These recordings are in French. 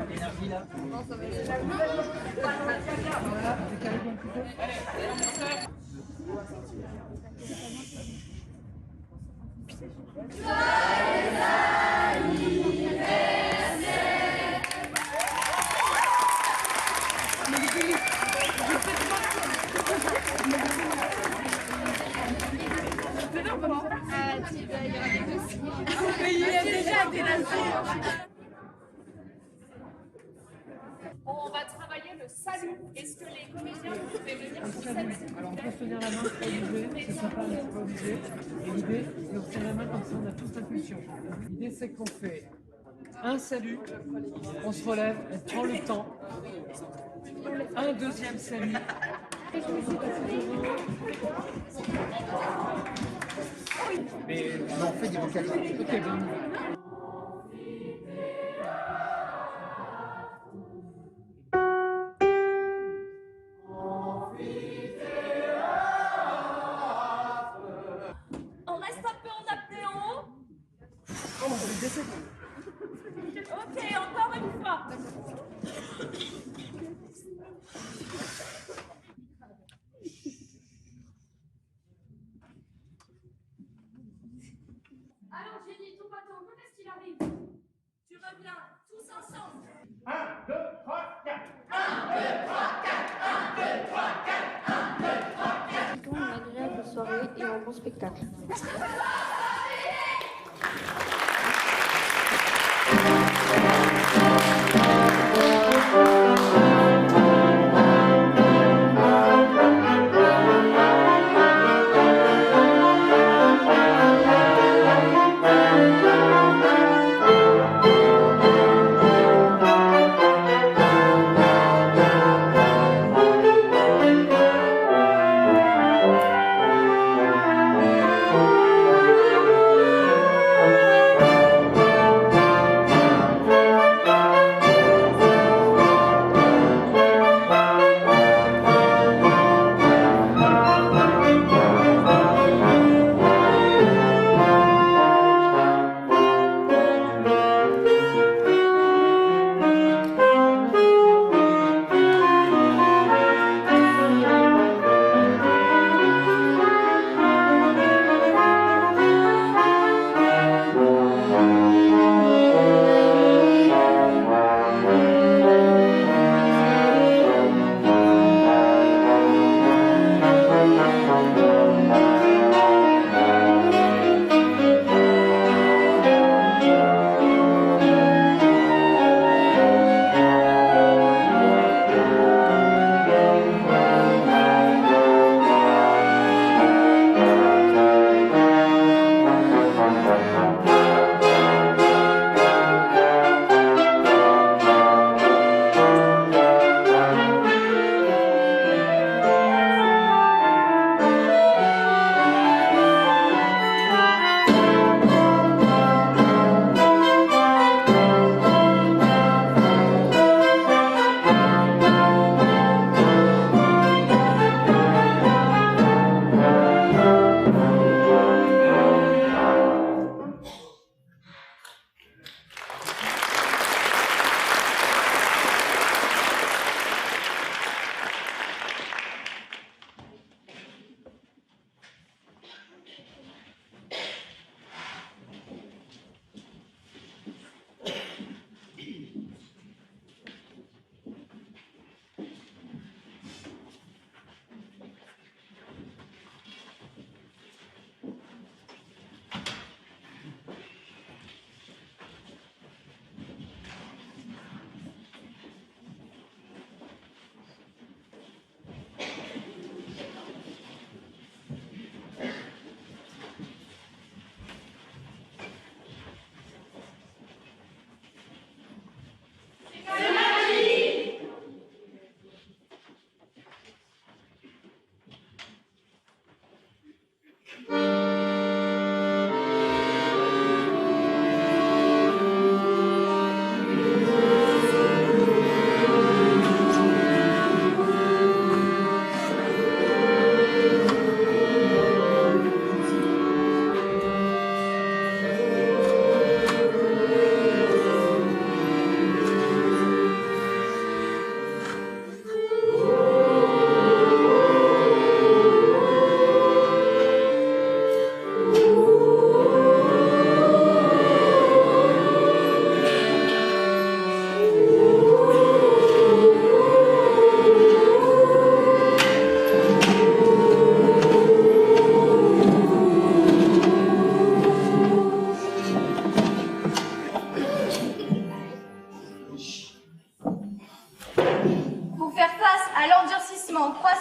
L'énergie là. On va travailler le salut. Est-ce que les comédiens pouvaient venir sur scène? Alors on peut se tenir la main, c'est pas obligé, c'est sympa mais c'est pas obligé. Et l'idée, c'est qu'on se tient la main comme ça on a tous l'impulsion. L'idée c'est qu'on fait un salut, on se relève, on prend le temps. Un deuxième salut. Mais on fait des vocalises. Ok, bon. On reste un peu en apnéo. Oh, je vais Ok, encore une fois. Alors Jenny, ton bateau, quand est-ce qu'il arrive? Tu reviens, tous ensemble. 1, 2, 3, 4. Une agréable soirée et un bon spectacle.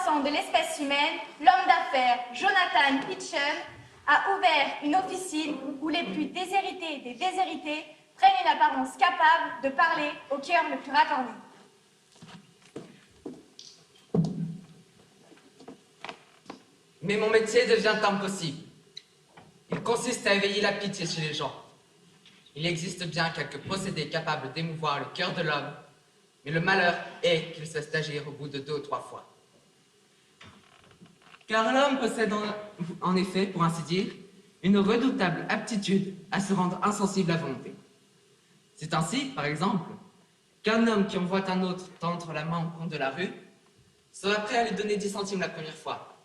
croissant de l'espèce humaine, l'homme d'affaires Jonathan Pitchen a ouvert une officine où les plus déshérités des déshérités prennent une apparence capable de parler au cœur le plus racorni. Mais mon métier devient impossible. Il consiste à éveiller la pitié chez les gens. Il existe bien quelques procédés capables d'émouvoir le cœur de l'homme, mais le malheur est qu'il cesse d'agir au bout de 2 ou 3 fois. Car l'homme possède en effet, pour ainsi dire, une redoutable aptitude à se rendre insensible à volonté. C'est ainsi, par exemple, qu'un homme qui envoie un autre tendre la main au coin de la rue sera prêt à lui donner 10 centimes la première fois.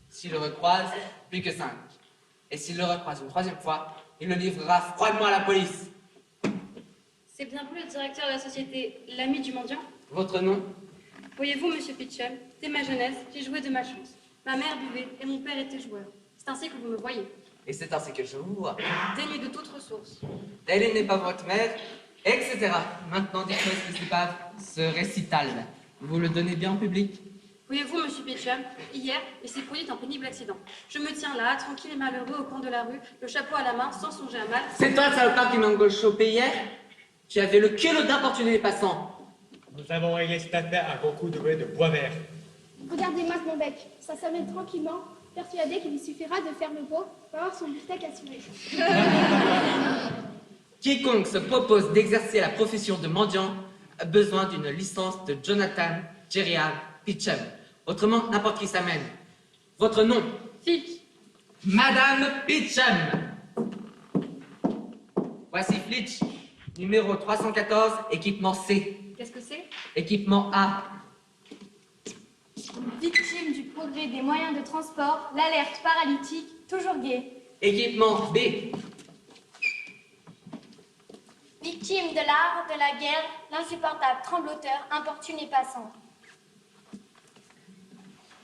S'il le recroise, plus que 5. Et s'il le recroise une 3e fois, il le livrera froidement à la police. C'est bien vous le directeur de la société L'Ami du Mendiant? Votre nom? Voyez-vous, monsieur Pitchem, dès ma jeunesse, j'ai joué de malchance. Ma mère buvait et mon père était joueur. C'est ainsi que vous me voyez. Et c'est ainsi que je vous vois. Dénué de toute ressource. Elle n'est pas votre mère, etc. Maintenant, dites-moi ce qui se passe, ce récital. Vous le donnez bien en public? Voyez-vous, monsieur Pitchem, hier, il s'est produit un pénible accident. Je me tiens là, tranquille et malheureux, au coin de la rue, le chapeau à la main, sans songer à mal. C'est toi, salopard, qui m'a chopé hier? Tu avais le culot d'importuner les passants. Nous avons réglé cette affaire à beaucoup de bruit de bois vert. Regardez-moi mon bec, ça s'amène tranquillement, persuadé qu'il lui suffira de faire le beau pour avoir son beefsteak assuré. Quiconque se propose d'exercer la profession de mendiant a besoin d'une licence de Jonathan Gerard Pitchem. Autrement, n'importe qui s'amène. Votre nom? Filch. Madame Pitchem. Voici Flitch, numéro 314, équipement C. Qu'est-ce que c'est? Équipement A. Victime du progrès des moyens de transport, l'alerte paralytique, toujours gai. Équipement B. Victime de l'art, de la guerre, l'insupportable trembloteur importune les passants.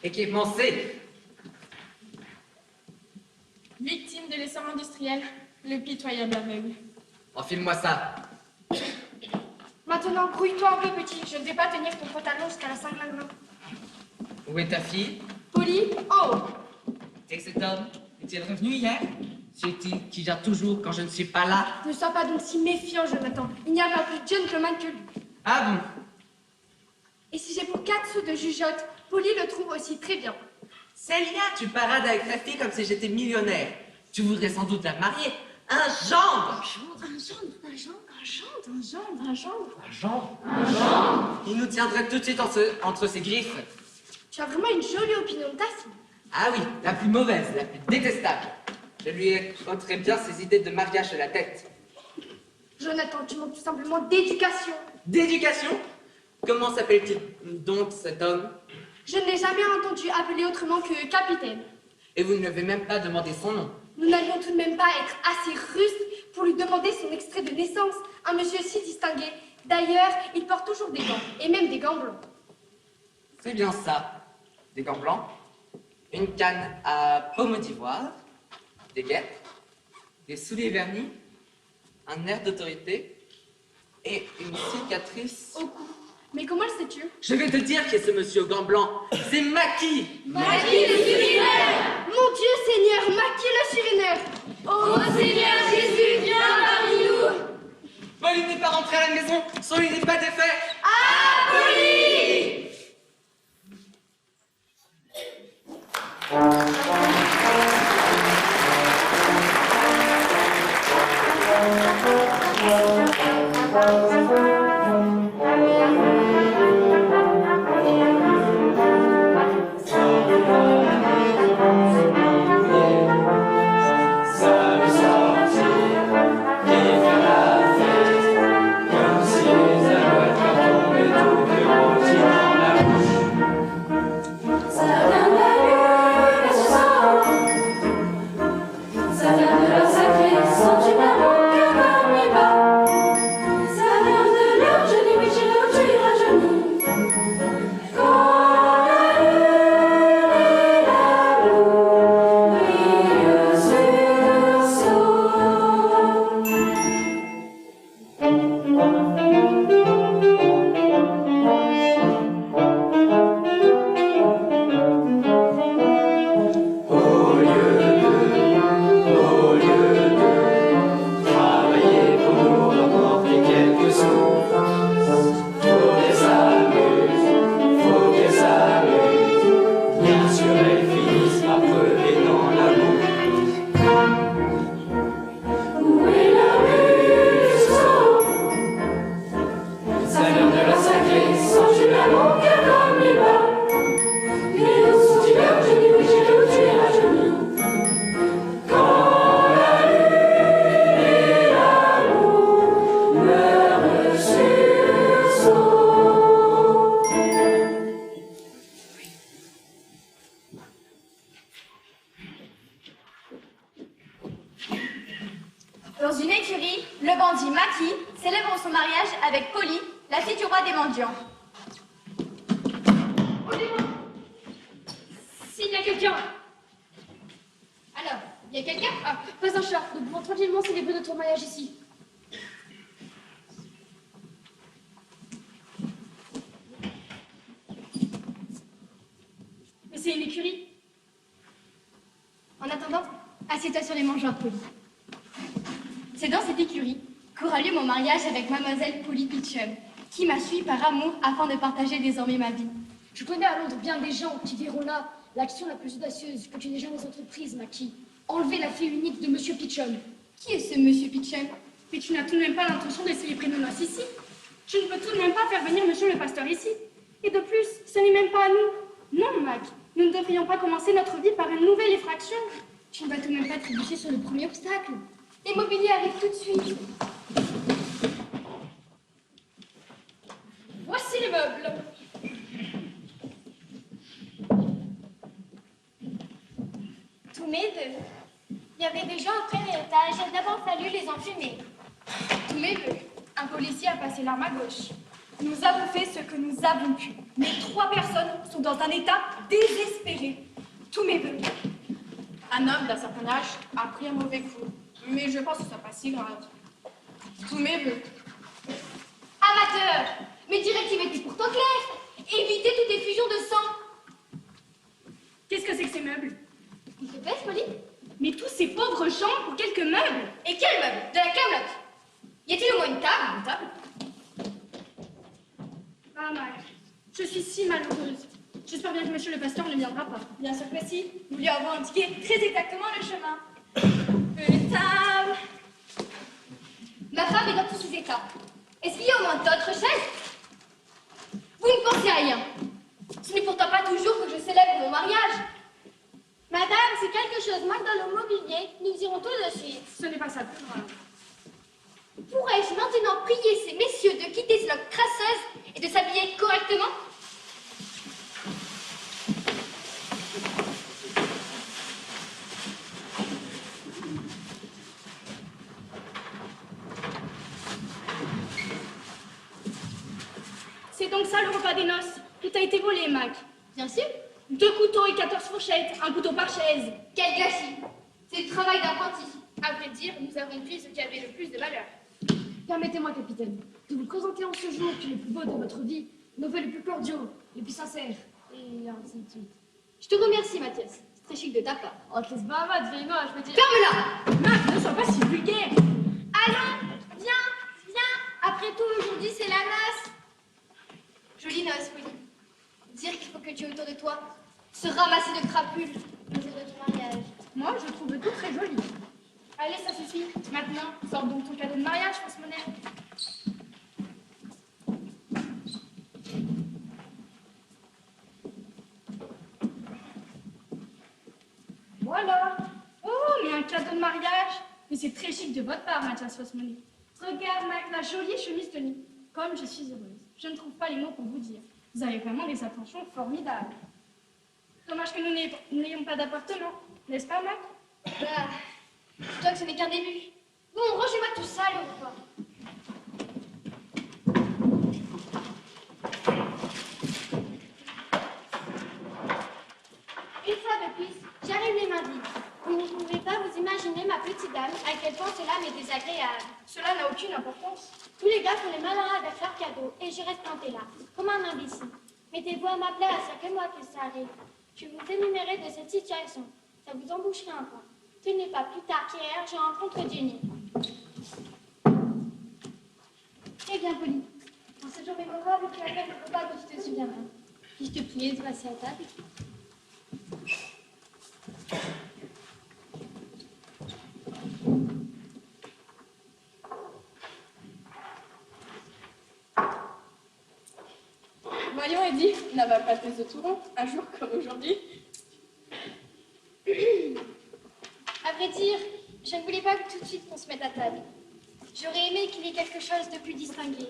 Équipement C. Victime de l'essor industriel, le pitoyable aveugle. Enfile-moi ça. Maintenant, grouille-toi un peu, petit, je ne vais pas tenir ton pantalon jusqu'à la Saint-Glingrin. Où est ta fille? Poli, oh! Et cet homme est-il revenu hier? C'est-il qui vient toujours quand je ne suis pas là? Ne sois pas donc si méfiant, Jonathan. Il n'y a pas plus gentleman que lui. Ah bon? Et si j'ai pour 4 sous de jugeote, Poli le trouve aussi très bien. Célia, tu parades avec ta fille comme si j'étais millionnaire. Tu voudrais sans doute la marier. Un gendre! Il nous tiendrait tout de suite entre ses griffes. Tu as vraiment une jolie opinion de ta fille. Ah oui, la plus mauvaise, la plus détestable. Je lui ôterai bien ses idées de mariage de la tête. Jonathan, tu manques tout simplement d'éducation. D'éducation? Comment s'appelle-t-il donc cet homme? Je ne l'ai jamais entendu appeler autrement que capitaine. Et vous ne lui avez même pas demandé son nom. Nous n'allions tout de même pas être assez rustres pour lui demander son extrait de naissance. Un monsieur si distingué. D'ailleurs, il porte toujours des gants, et même des gants blancs. C'est bien ça. Des gants blancs, une canne à pomme d'ivoire, des guêtres, des souliers vernis, un air d'autorité et une cicatrice. Au cou. Mais comment le sais-tu? Je vais te dire qui est ce monsieur aux gants blancs. C'est Maki. Maquis le Surineur! Mon Dieu Seigneur, Maquis le Surineur! Ô Seigneur Jésus, viens parmi nous! Pauline n'est pas rentrée à la maison, son lit n'est pas défait. Apolline! Comme si les alouettes tombées tout de continent. Dans une écurie, le bandit Maki célèbre son mariage avec Polly, la fille du roi des mendiants. S'il y a quelqu'un. Alors, il y a quelqu'un? Ah, pas un chat. Nous pouvons tranquillement célébrer notre mariage ici. Mais c'est une écurie. En attendant, assieds-toi sur les mangeoires, Polly. C'est dans cette écurie qu'aura lieu mon mariage avec mademoiselle Polly Pitchum, qui m'a suivi par amour afin de partager désormais ma vie. Je connais à Londres bien des gens qui verront là l'action la plus audacieuse que tu n'aies jamais entreprise, Maki. Enlever la fille unique de Monsieur Pitchum. Qui est ce monsieur Pitchum? Mais tu n'as tout de même pas l'intention de célébrer nos noces ici. Je ne peux tout de même pas faire venir monsieur le pasteur ici. Et de plus, ce n'est même pas à nous. Non, Mac, nous ne devrions pas commencer notre vie par une nouvelle effraction. Tu ne vas tout de même pas trébucher sur le premier obstacle. L'immobilier arrive tout de suite. Voici les meubles. Tous mes vœux. Il y avait des gens au premier étage, il a d'abord fallu les enfumer. Tous mes vœux. Un policier a passé l'arme à gauche. Nous avons fait ce que nous avons pu. Mais 3 personnes sont dans un état désespéré. Tous mes vœux. Un homme d'un certain âge a pris un mauvais coup. Mais je pense que ce n'est pas si grave. Tous mes vœux. Amateur! Mes directives étaient pourtant claires. Évitez toute effusion de sang. Qu'est-ce que c'est que ces meubles? Il te plaît, Polly? Mais tous ces pauvres gens pour quelques meubles. Et quel meuble? De la camelote. Y a-t-il au moins une table? Une table? Ah, Mac, je suis si malheureuse. J'espère bien que monsieur le pasteur ne viendra pas. Bien sûr que si, nous lui avons indiqué très exactement le chemin. Une table. Ma femme est dans tous ses états. Est-ce qu'il y a au moins d'autres chaises? Vous ne pensez à rien. Ce n'est pourtant pas toujours que je célèbre mon mariage. Madame, si quelque chose manque dans le mobilier, nous irons tout de suite. Ce n'est pas ça le plus grave. Pourrais-je maintenant prier ces messieurs de quitter ces loques crasseuses et de s'habiller correctement? C'est donc ça le repas des noces. Tout a été volé, Mac. Bien sûr. 2 couteaux et 14 fourchettes, un couteau par chaise. Quel gâchis! C'est le travail d'apprenti. À vrai dire, nous avons pris ce qui avait le plus de valeur. Permettez-moi, capitaine, de vous présenter en ce jour qui est le plus beau de votre vie, nos vœux les plus cordiaux, les plus sincères, et ainsi de suite. Je te remercie, Mathias. C'est très chic de ta part. Oh, qu'est-ce bavard, vieille-moi, je veux dire... Ferme-la! Mac, ne sois pas si vulgaire. Allons, viens. Après tout, aujourd'hui, c'est la noce. Jolie noce, Polly. Dire qu'il faut que tu aies autour de toi ce ramassis de crapules le jour de ton mariage. Moi, je trouve tout très joli. Allez, ça suffit. Maintenant, sors donc ton cadeau de mariage, fausse monnaie. Voilà. Oh, mais un cadeau de mariage. Mais c'est très chic de votre part, Mathias fausse monnaie. Regarde, Mac, la jolie chemise de nuit. Comme je suis heureuse. Je ne trouve pas les mots pour vous dire. Vous avez vraiment des attentions formidables. Dommage que nous n'ayons pas d'appartement. N'est-ce pas, Mac? Bah, je crois que ce n'est qu'un début. Bon, rangez-moi tout ça, allez au revoir. Une fois de plus, j'arrive les mains vides. Vous ne pouvez pas vous imaginer, ma petite dame, à quel point cela m'est désagréable. Cela n'a aucune importance. Tous les gars font les malins avec leurs cadeaux, et je reste plantée là, comme un imbécile. Mettez-vous à ma place, il n'y a que moi que ça arrive. Je vais vous énumérer de cette situation. Ça vous emboucherait un peu. Ce n'est pas plus tard qu'hier, je rencontre Jenny. Eh bien, Polly, dans ce jour mémorable, tu as fait le repas dont tu te souviendras. Puis-je te prier de passer à table? Voyons, Eddie, n'avale pas tes œufs tout ronds, un jour comme aujourd'hui. À vrai dire, je ne voulais pas tout de suite qu'on se mette à table. J'aurais aimé qu'il y ait quelque chose de plus distingué.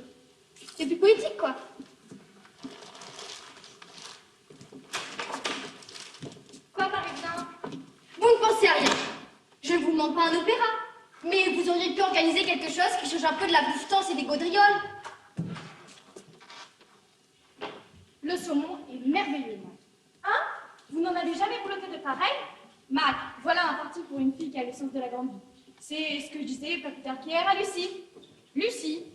C'est plus poétique, quoi. Quoi, par exemple? Vous ne pensez à rien. Je ne vous demande pas un opéra. Mais vous auriez pu organiser quelque chose qui change un peu de la bouffetance et des gaudrioles. Le saumon est merveilleux, Mac. Hein? Vous n'en avez jamais bouloté de pareil? Mac, voilà un parti pour une fille qui a le sens de la grande vie. C'est ce que je disais pas plus tard qu'hier à Lucie. Lucie?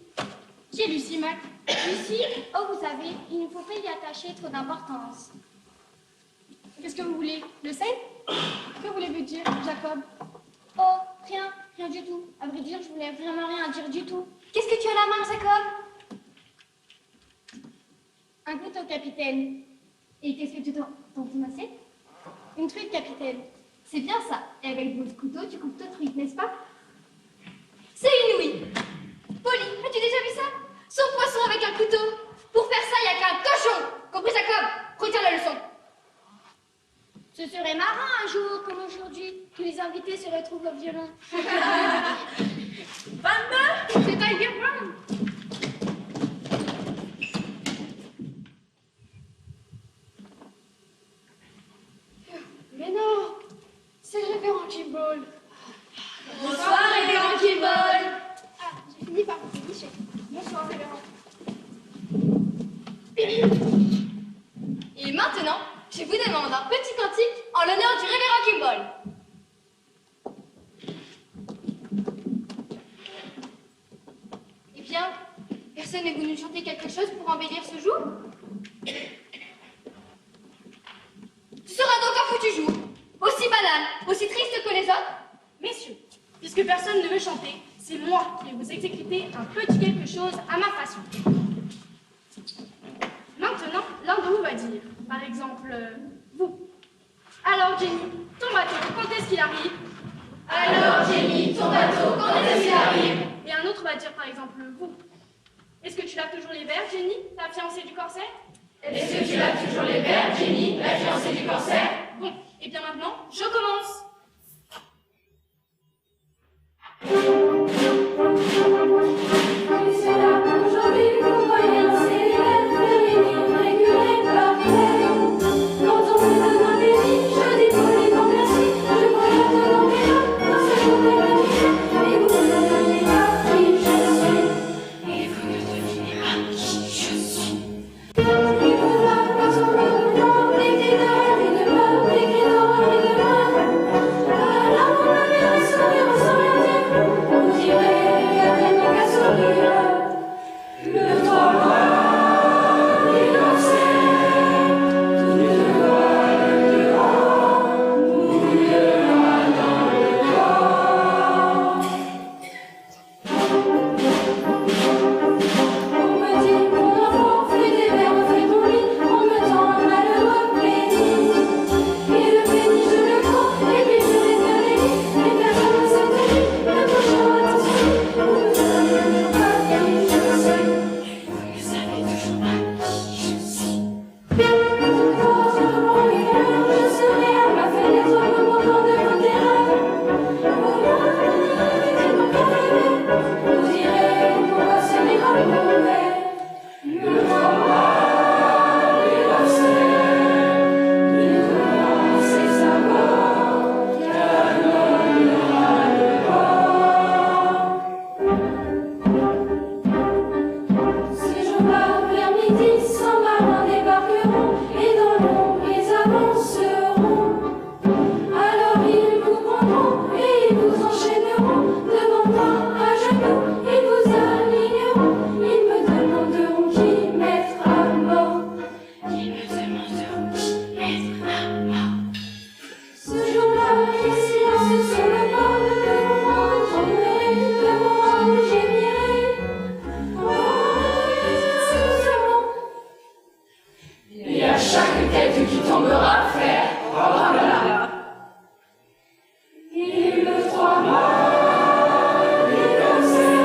Qui est Lucie, Mac? Lucie, oh vous savez, il ne faut pas y attacher trop d'importance. Qu'est-ce que vous voulez? Le sel? Que voulez-vous dire, Jacob? Oh, rien du tout. À vrai dire, je voulais vraiment rien dire du tout. Qu'est-ce que tu as à la main, Jacob? Un couteau, capitaine. Et qu'est-ce que tu t'en ton assiette? Une truite, capitaine. C'est bien ça. Et avec votre couteau, tu coupes ta truite, n'est-ce pas? C'est inouï. Polly, as-tu déjà vu ça? Son poisson avec un couteau. Pour faire ça, il n'y a qu'un cochon. Compris, Jacob? Retiens la leçon. Ce serait marrant un jour comme aujourd'hui que les invités se retrouvent au violon. 22? C'est Tiger Brown. Mais non, c'est le révérend Kimball. Bonsoir, révérend Kimball. Ah, j'ai fini par vous dénicher. Bonsoir, révérend. Et maintenant, je vous demande un petit cantique en l'honneur du révérend Kimball. Eh bien, personne ne veut nous chanter quelque chose pour embellir ce jour? Ce sera donc un foutu jour, aussi banal, aussi triste que les autres. Messieurs, puisque personne ne veut chanter, c'est moi qui vais vous exécuter un petit quelque chose à ma façon. Maintenant, l'un de vous va dire, par exemple, vous. Alors, Jenny, ton bateau, quand est-ce qu'il arrive? Alors, Jenny, ton bateau, quand est-ce qu'il arrive? Et un autre va dire, par exemple, vous. Est-ce que tu laves toujours les verres, Jenny, la fiancée du corsaire? Est-ce que tu laves toujours les verres, Jenny, la fiancée du corsaire? Bon, et bien maintenant, je commence. C'est là aujourd'hui qu'on voyait un célèbre réunir régulier par thème. Quand on me demande des vies, je dis Polly non merci. Je voyage dans mes mains, dans ce journée magnifique. Et vous ne devinez pas qui je suis. Et vous ne devinez pas qui je suis. Il vous va par son mouvement, des cris d'or et de mort, des cris d'or et de mort. Alors vous me verrez sourire sans rien dire. Vous direz qu'à peine qu'à sourire. Le droit mort, innocent, toute voile dehors, mouillera dans le corps. On me dit, mon enfant, fais des vers, fais ton lit, on me tend un malheureux pénis. Et le pénis, je le prends, et puis je défais les lits, et personne ne s'interdit de toucher à ta suite. Vous ne savez toujours pas qui je suis. Vous ne savez toujours pas qui je suis. Toute force de mon cœur, je serai à ma fenêtre au moment de vos terreurs. Au loin, dites-moi qu'à rêver, vous direz pourquoi ce miracle mauvais. Le droit mort, innocent, il commence et sa mort, canonnera le port. Ces jours-là, vers midi, 100 marins débarqueront, et dans l'ombre, ils avanceront. Alors ils vous prendront, et ils vous enchaîneront, devant moi, à genoux, ils vous aligneront. Ils me demanderont qui mettre à mort. Ils me demanderont qui mettre à mort. Ce jour-là, les silences sur le bord devant moi, tremblerai, devant moi, gémirai. Et à chaque tête qui tombera, frère, oh là là. Et le droit mort, innocent,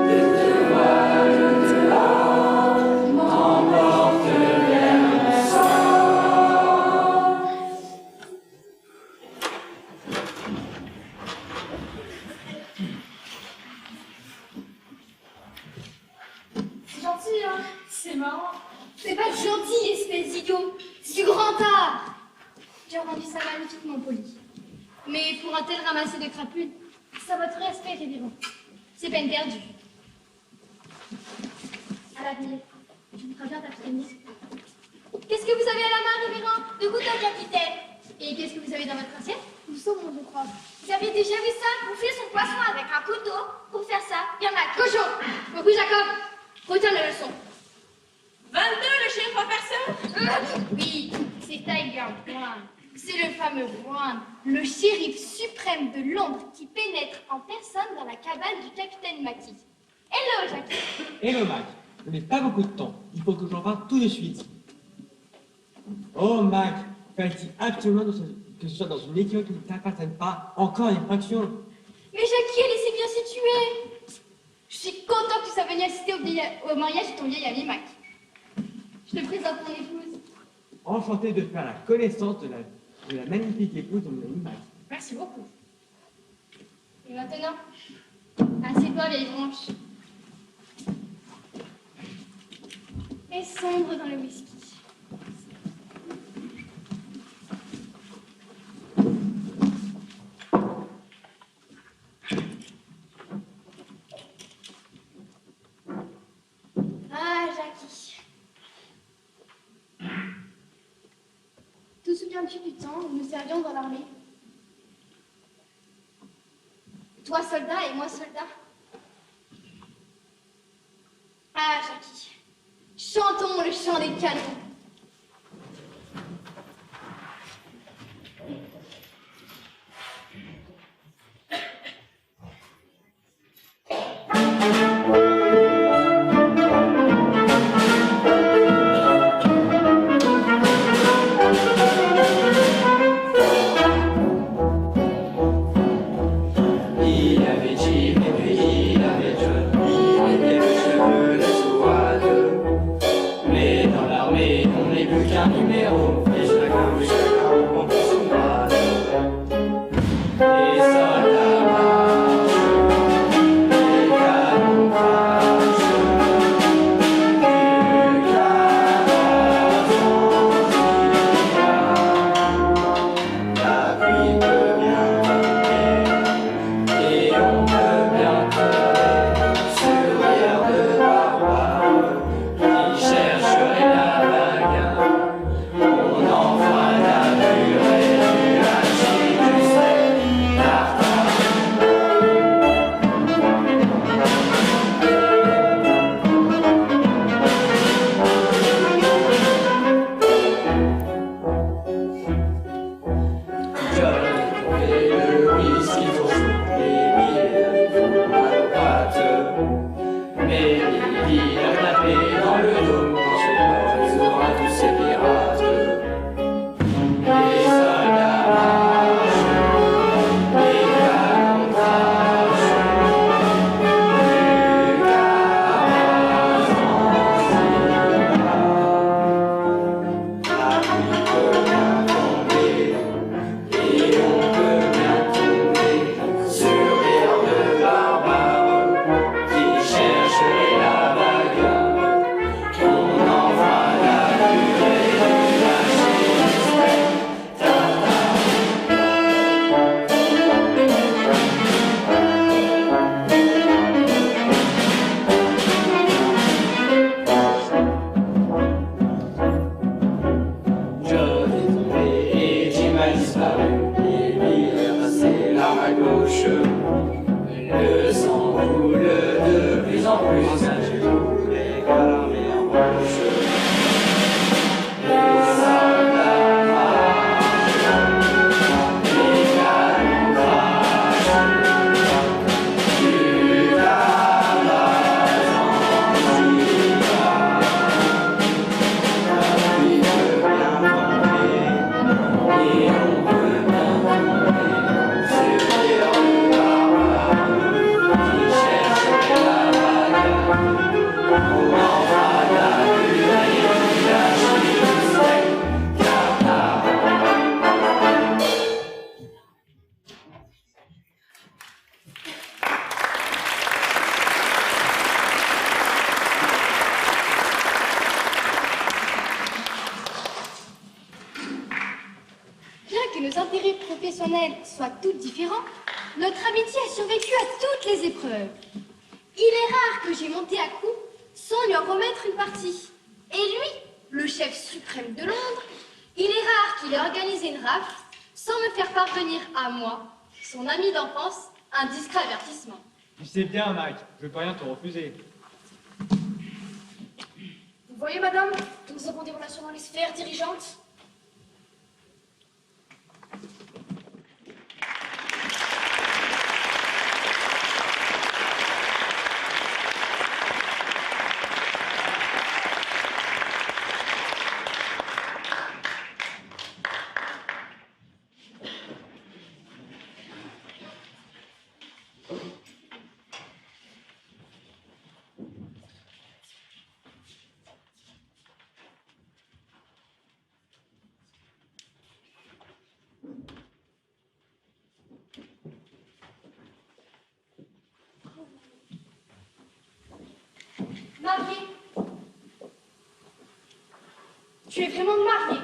de te voile dehors, m'emporte vers mon sang. C'est gentil, hein? C'est marrant. C'est pas gentil, espèce d'idiot. C'est du grand art. J'ai rendu ça magnifiquement poli. Mais pour un tel ramassé de crapules, Ça votre respect, révérend. C'est peine perdue. À l'avenir, je voudrais bien t'abstenir. Qu'est-ce que vous avez à la main, révérend? De couteau, capitaine. Et qu'est-ce que vous avez dans votre assiette? Nous saumon, je crois. Vous avez déjà vu ça? Bouffer son poisson avec un couteau. Pour faire ça, il y en a que... Cochon! Oui, Jacob, retiens la leçon. 22, le chien trois personnes. Oui, c'est Tiger Brown. C'est le fameux Brown, le shérif suprême de Londres qui pénètre en personne dans la cabane du capitaine Mackie. Hello, Jackie. Hello, Mac. Je n'ai pas beaucoup de temps. Il faut que j'en parle tout de suite. Oh, Mac, fallait-il absolument que ce soit dans une équipe qui ne t'appartient pas? Encore une fraction. Mais Jackie, elle est si bien située. Je suis content que tu sois venu assister au mariage de ton vieil ami Mac. Je te présente mon épouse. Enchanté de faire la connaissance de la magnifique épouse de mon ami Mac. Merci beaucoup. Et maintenant, assieds-toi, vieille branche. Et sombre dans le whisky. Ah, Jackie. Te souviens-tu du temps où nous servions dans l'armée? Toi soldat et moi soldat. Ah, Jackie. Chantons le chant des canons. Bien que nos intérêts professionnels soient tous différents, notre amitié a survécu à toutes les épreuves. Il est rare que j'ai monté à coup sans lui en remettre une partie. Et lui, le chef suprême de Londres, il est rare qu'il ait organisé une rafle sans me faire parvenir à moi, son ami d'enfance, un discret avertissement. Tu sais bien, Mike, je peux rien te refuser. Vous voyez, madame, que nous avons des relations dans les sphères dirigeantes. Marié. Tu es vraiment marié.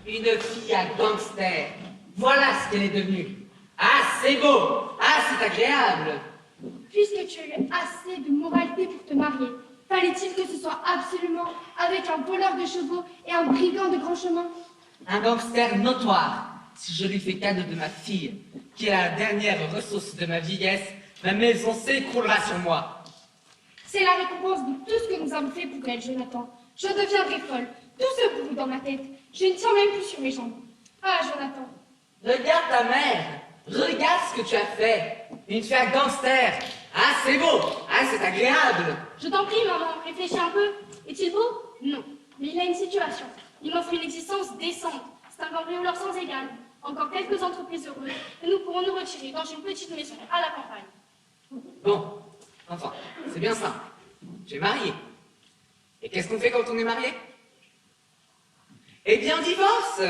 Une fille à gangster. Voilà ce qu'elle est devenue. Ah, c'est beau. Ah, c'est agréable. Puisque tu as eu assez de moralité pour te marier, fallait-il que ce soit absolument avec un voleur de chevaux et un brigand de grand chemin? Un gangster notoire. Si je lui fais cadeau de ma fille, qui est la dernière ressource de ma vieillesse, ma maison s'écroulera sur moi. C'est la récompense de tout ce que nous avons fait pour elle, Jonathan. Je deviendrai folle. Tout se brouille dans ma tête. Je ne tiens même plus sur mes jambes. Ah, Jonathan. Regarde ta mère. Regarde ce que tu as fait. Une fille gangster. Ah, c'est beau. Ah, c'est agréable. Je t'en prie, maman, réfléchis un peu. Est-il beau? Non. Mais il a une situation. Il m'offre une existence décente. C'est un cambrioleur sans égal. Encore quelques entreprises heureuses, et nous pourrons nous retirer dans une petite maison à la campagne. Bon, enfin, c'est bien simple. Tu es marié. Et qu'est-ce qu'on fait quand on est marié? Eh bien, divorce.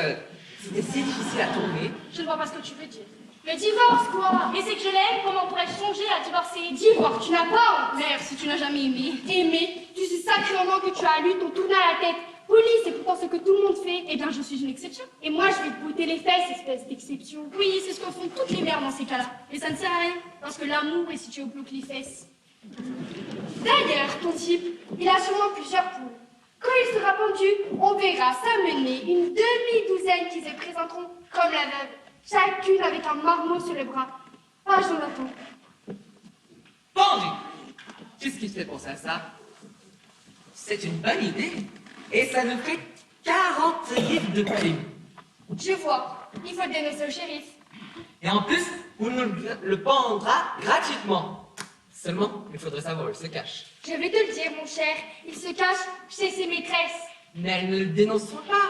C'était si difficile à trouver. Je ne vois pas ce que tu veux dire. Le divorce, quoi? Mais c'est que je l'aime, comment pourrais-je songer à divorcer? Divorce, tu n'as pas honte. Mère, si tu n'as jamais aimé. Aimé, tu sais sacrément que tu as lu ton tourné à la tête. Poli, c'est pourtant ce que tout le monde fait. Eh bien, je suis une exception. Et moi, je vais te botter les fesses, espèce d'exception. Oui, c'est ce que font toutes les mères dans ces cas-là. Mais ça ne sert à rien, parce que l'amour est situé au bloc les fesses. D'ailleurs, ton type, il a sûrement plusieurs poules. Quand il sera pendu, on verra s'amener une demi-douzaine qui se présenteront comme la veuve, chacune avec un marmot sur le bras. Ah, Jonathan. Pendu. Qu'est-ce qui te fait penser à ça? C'est une bonne idée. Et ça nous fait 40 livres de prime. Je vois. Il faut le dénoncer au shérif. Et en plus, on nous le pendra gratuitement. Seulement, il faudrait savoir où il se cache. Je vais te le dire, mon cher. Il se cache chez ses maîtresses. Mais elles ne le dénonceront pas.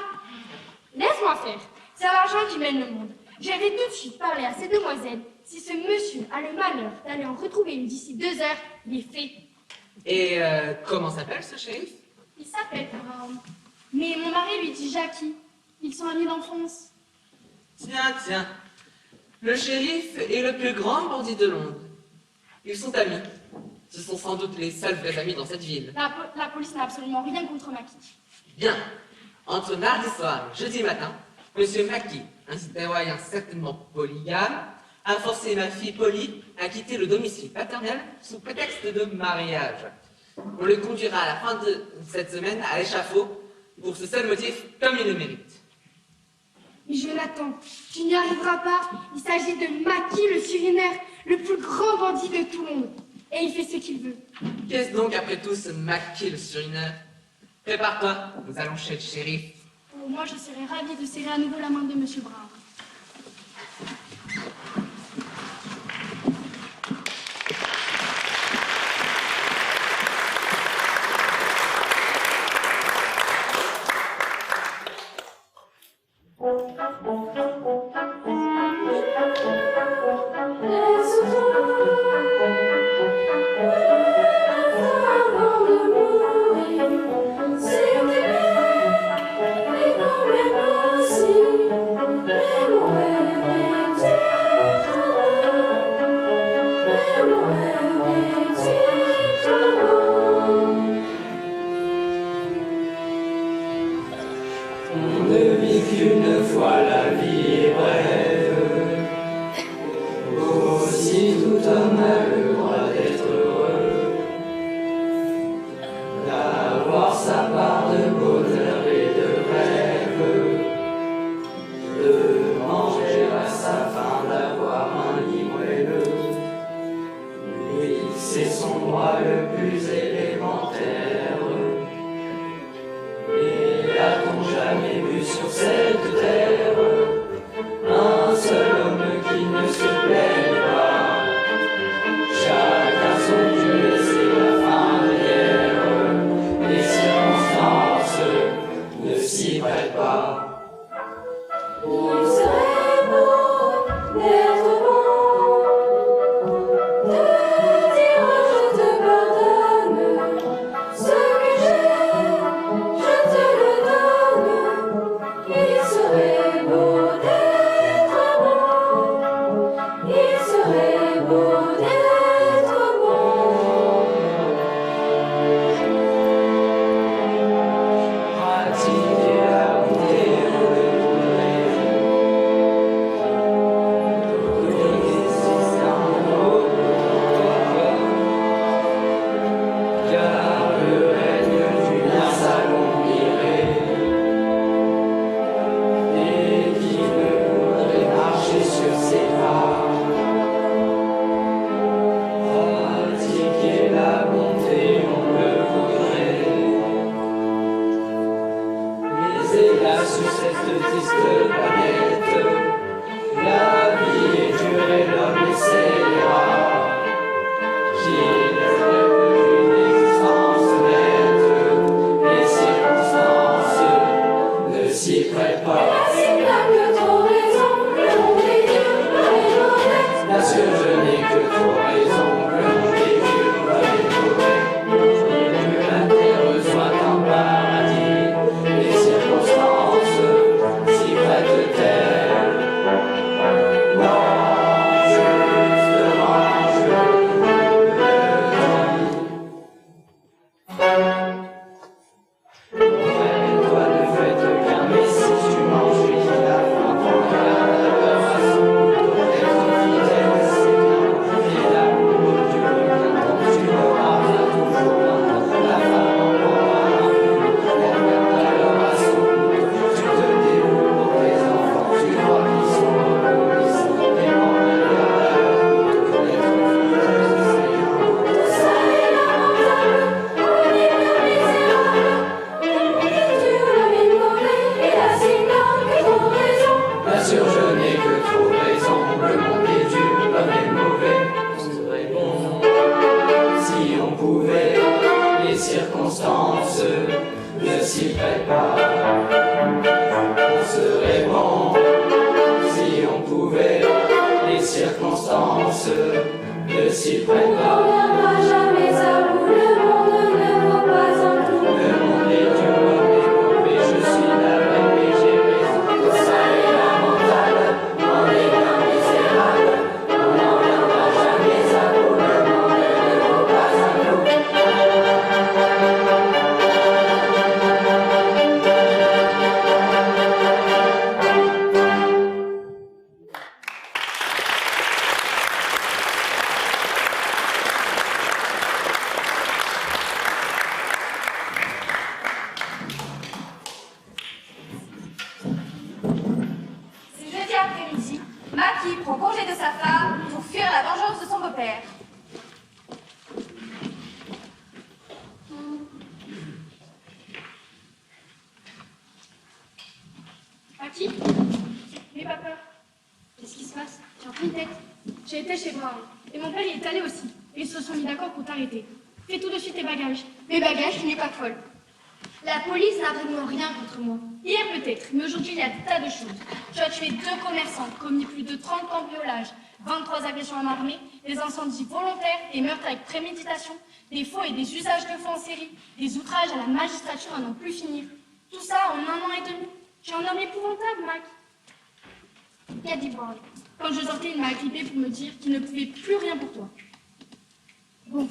Laisse-moi faire. C'est l'argent qui mène le monde. Je vais tout de suite parler à ces demoiselles. Si ce monsieur a le malheur d'aller en retrouver une d'ici 2 heures, il est fait. Et comment s'appelle ce shérif? Il s'appelle Brown. Mais mon mari lui dit Jackie. Ils sont amis d'enfance. Tiens. Le shérif est le plus grand bandit de Londres. Ils sont amis. Ce sont sans doute les seuls vrais amis dans cette ville. La police n'a absolument rien contre Mackie. Bien. Entre mardi soir et jeudi matin, Monsieur Mackie, un citoyen certainement polygame, a forcé ma fille Polly à quitter le domicile paternel sous prétexte de mariage. On le conduira à la fin de cette semaine à l'échafaud pour ce seul motif, comme il le mérite. Mais Jonathan, tu n'y arriveras pas. Il s'agit de Mackie, le surinaire, le plus grand bandit de tout le monde. Et il fait ce qu'il veut. Qu'est-ce donc après tout ce Mackie le surineur? Prépare-toi, nous allons chez le shérif. Pour moi, je serais ravie de serrer à nouveau la main de Monsieur Brown. On ne vit qu'une fois, la vie est brève. Aussi tout homme a le droit d'être heureux, d'avoir sa part de bonheur et de rêve, de manger à sa faim, d'avoir un lit moelleux. Oui, c'est son droit le plus élémentaire. Et a-t-on jamais vu sur cette terre un seul homme qui ne se plaigne pas? Chacun son Dieu et c'est la fin de guerre. Les circonstances ne s'y prêtent pas. Il serait beau d'être bon, de dire je te pardonne, ce que j'ai, je te le donne. Il serait beau d'être bon, il serait beau d'être bon. Pratiquer la bonté sur cette triste planète. La vie est dure et l'homme essaiera qu'il rêve d'une existence honnête. Les circonstances ne s'y prêtent pas. Bien sûr, je n'ai que trop raison, le monde est dur, mauvais, mauvais. Que la terre soit un paradis, les circonstances s'y prêtent-elles? Non, justement, je le dis. Mon frère, toi ne faites qu'un, mais si tu manges, lui dis la faim, ton regard de façon. Bien sûr, je n'ai que trop raison, le monde est dur, l'homme est mauvais. On serait bon si on pouvait, les circonstances ne s'y prêtent pas. On serait bon si on pouvait, les circonstances ne s'y prêtent pas. On viendra jamais à bout, le monde ne vaut pas un tout. Le monde est dur, l'homme est mauvais, je suis navré, mais j'ai raison. Tout ça est lamentable, on est bien misérable. On n'en viendra jamais à bout, le monde ne vaut pas un tout. C'est jeudi après-midi, Maki prend congé de sa femme pour fuir la vengeance de son beau-père. Maki, n'aie pas peur. Qu'est-ce qui se passe? J'ai un peu une tête. J'ai été chez Brown. Et mon père y est allé aussi. Et ils se sont mis d'accord pour t'arrêter. Fais tout de suite tes bagages. Mes bagages, tu n'es pas folle. La police n'a absolument rien contre moi. Hier peut-être, mais aujourd'hui il y a des tas de choses. Tu as tué 2 commerçants, commis plus de 30 cambriolages, 23 agressions à main armée, des incendies volontaires, des meurtres avec préméditation, des faux et des usages de faux en série, des outrages à la magistrature à n'en plus finir. Tout ça en 1 an et demi. Tu es un homme épouvantable, Mac. Qu'a dit Brown? Quand je sortais, il m'a agrippé pour me dire qu'il ne pouvait plus rien pour toi. Bon.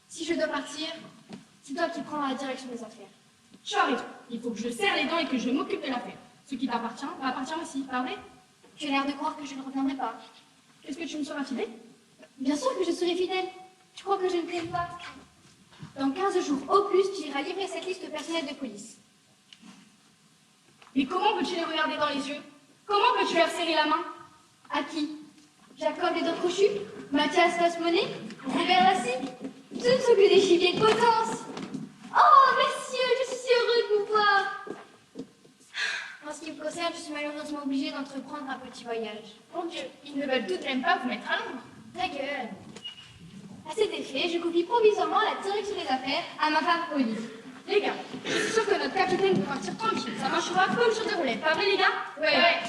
Si je dois partir, c'est toi qui prendras la direction des affaires. Tu as raison. Il faut que je serre les dents et que je m'occupe de l'affaire. Ce qui t'appartient m'appartient aussi, pas vrai? Tu as l'air de croire que je ne reviendrai pas. Est-ce que tu me seras fidèle? Bien sûr que je serai fidèle. Tu crois que je ne t'aime pas? Dans 15 jours au plus, tu iras livrer cette liste personnelle de police. Mais comment peux-tu les regarder dans les yeux? Comment peux-tu leur serrer la main? À qui? Jacob les dents crochues? Mathias Lasmonet? Robert Lassie? Ce ne sont que des chiviers de potence. Oh, messieurs, je suis si heureux de vous voir. En ce qui me concerne, je suis malheureusement obligée d'entreprendre un petit voyage. Mon Dieu, ils ne veulent tout de même pas vous mettre à l'ombre. Ta gueule. À cet effet, je confie provisoirement la direction des affaires à ma femme Olive. Les gars, je suis sûre que notre capitaine peut partir tranquille. Ça marchera comme sur des roulettes, pas vrai les gars? Ouais.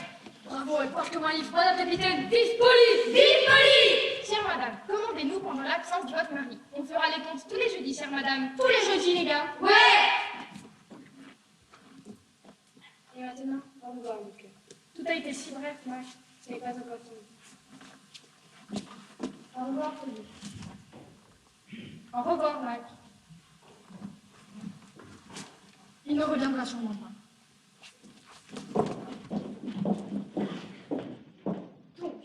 Bravo, et porte-moi un livre, madame capitaine. Vive police! Vive police! Chère madame, commandez-nous pendant l'absence de votre mari. On fera les comptes tous les jeudis, chère madame. Tous les jeudis, les gars. Ouais! Et maintenant, au revoir, mon cœur. Tout a été si bref, Mac. Ce n'est pas encore fini. Au revoir, Pauline. Au revoir, Mac. Il ne reviendra sûrement pas. Donc,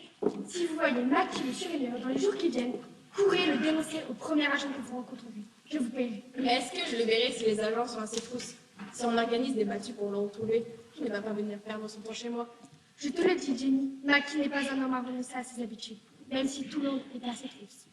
si vous voyez Mac qui le surveilleur dans les jours qui viennent, courez le dénoncer au premier agent que vous rencontrerez. Je vous paierai. Mais est-ce que je le verrai si les agents sont assez trousses? Si on organise des battues pour le retrouver, il ne va pas venir perdre son temps chez moi. Je te le dis, Jenny, Mac n'est pas un homme à renoncer à ses habitudes, même si tout le monde est assez triste.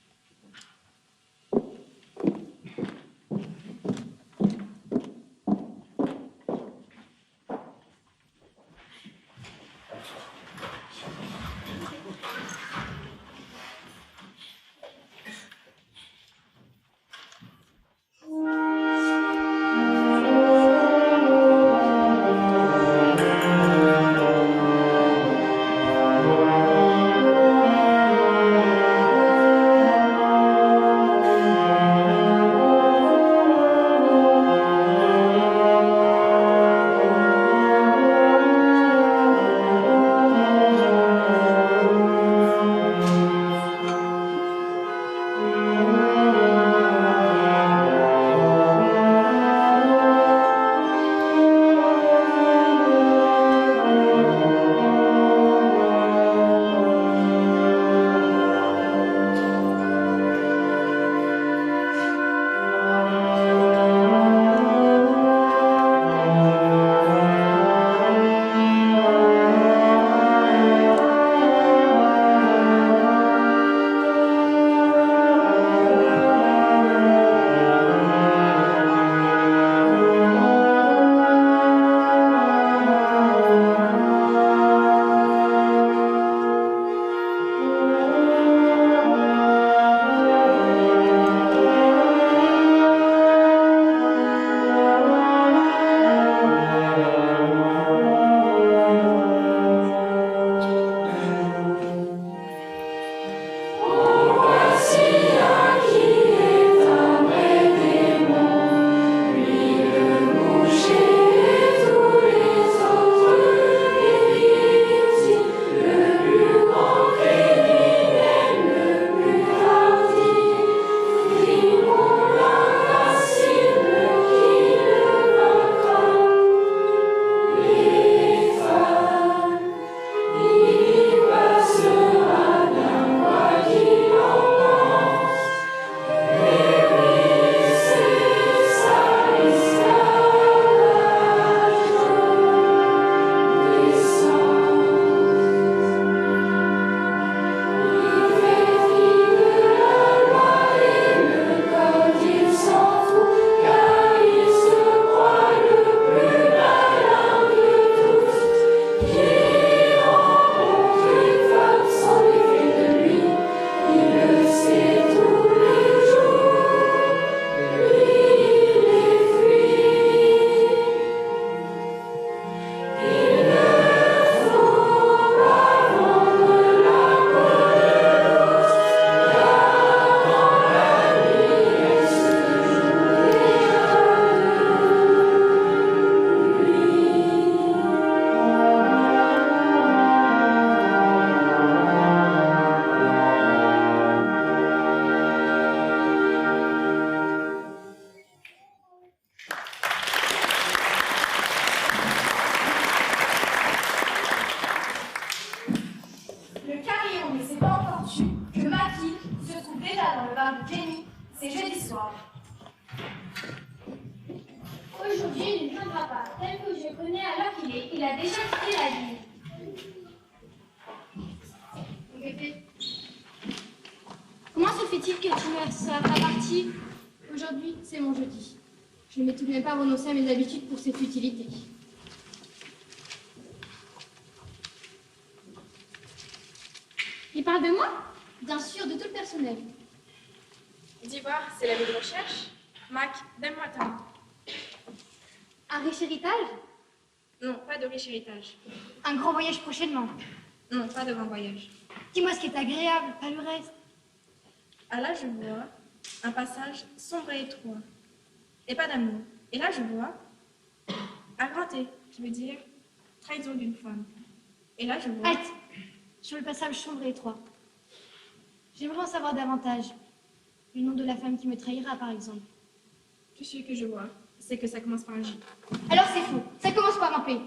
Aujourd'hui, il ne viendra pas. Tel que je connais à l'heure qu'il est, il a déjà quitté la ville. Répète. Comment se fait-il que tu ne sois pas parti? Aujourd'hui, c'est mon jeudi. Je ne m'ai tout de même pas renoncé à mes habitudes pour cette futilité. Il parle de moi? Bien sûr, de tout le personnel. D'Ivoire, c'est l'ami de recherche. Mac, donne-moi ta main. Un riche héritage? Non, pas de riche héritage. Un grand voyage prochainement? Non, pas de grand voyage. Dis-moi ce qui est agréable, pas le reste. Ah là, je vois un passage sombre et étroit. Et pas d'amour. Et là, je vois un grand T, qui veut dire trahison d'une femme. Et là, je vois... Halte! Sur le passage sombre et étroit. J'aimerais en savoir davantage. Le nom de la femme qui me trahira, par exemple. Tout ce que je vois, c'est que ça commence par un J. Alors c'est faux. Ça commence par un P.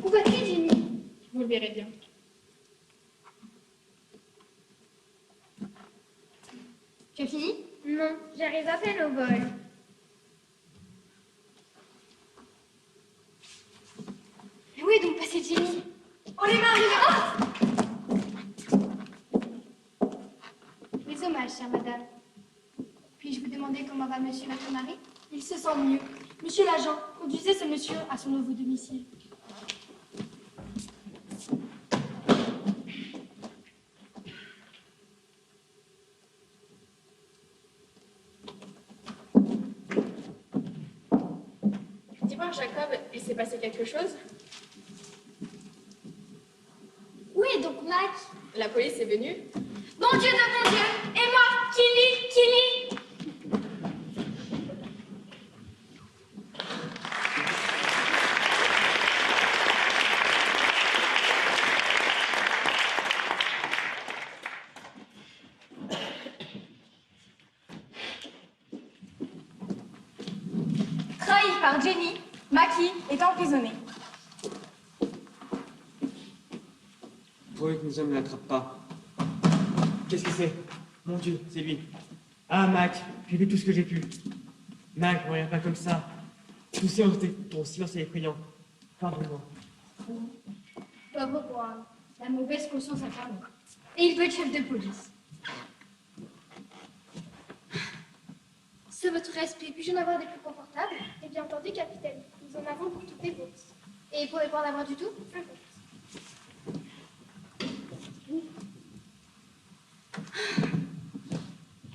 Où va-t-il, Jimmy? Vous le verrez bien. Tu as fini? Non, j'arrive à peine au vol. Mais où est donc passé Jimmy? Oh les mains, les mains! Les hommages, chère madame. Puis-je vous demander comment va monsieur votre mari? Il se sent mieux. Monsieur l'agent, conduisez ce monsieur à son nouveau domicile. Dis-moi, Jacob, il s'est passé quelque chose? Où est donc Mac? La police est venue? Bon Dieu de mon Dieu! Et moi? Qui lit? Trahi par Jenny, Maki est emprisonné. Pourvu que nos hommes ne l'attrapent pas. Qu'est-ce que c'est? Mon Dieu, c'est lui. Ah, Mac, j'ai vu tout ce que j'ai pu. Mac, ne regarde pas comme ça. Ton silence est effrayant. Pardonne-moi. Pauvre Brown, la mauvaise conscience à faire. Et il veut être chef de police. C'est votre respect. Puis-je en avoir des plus confortables? Et bien entendu, capitaine, nous en avons pour toutes les vôtres. Et pour ne pas en avoir du tout?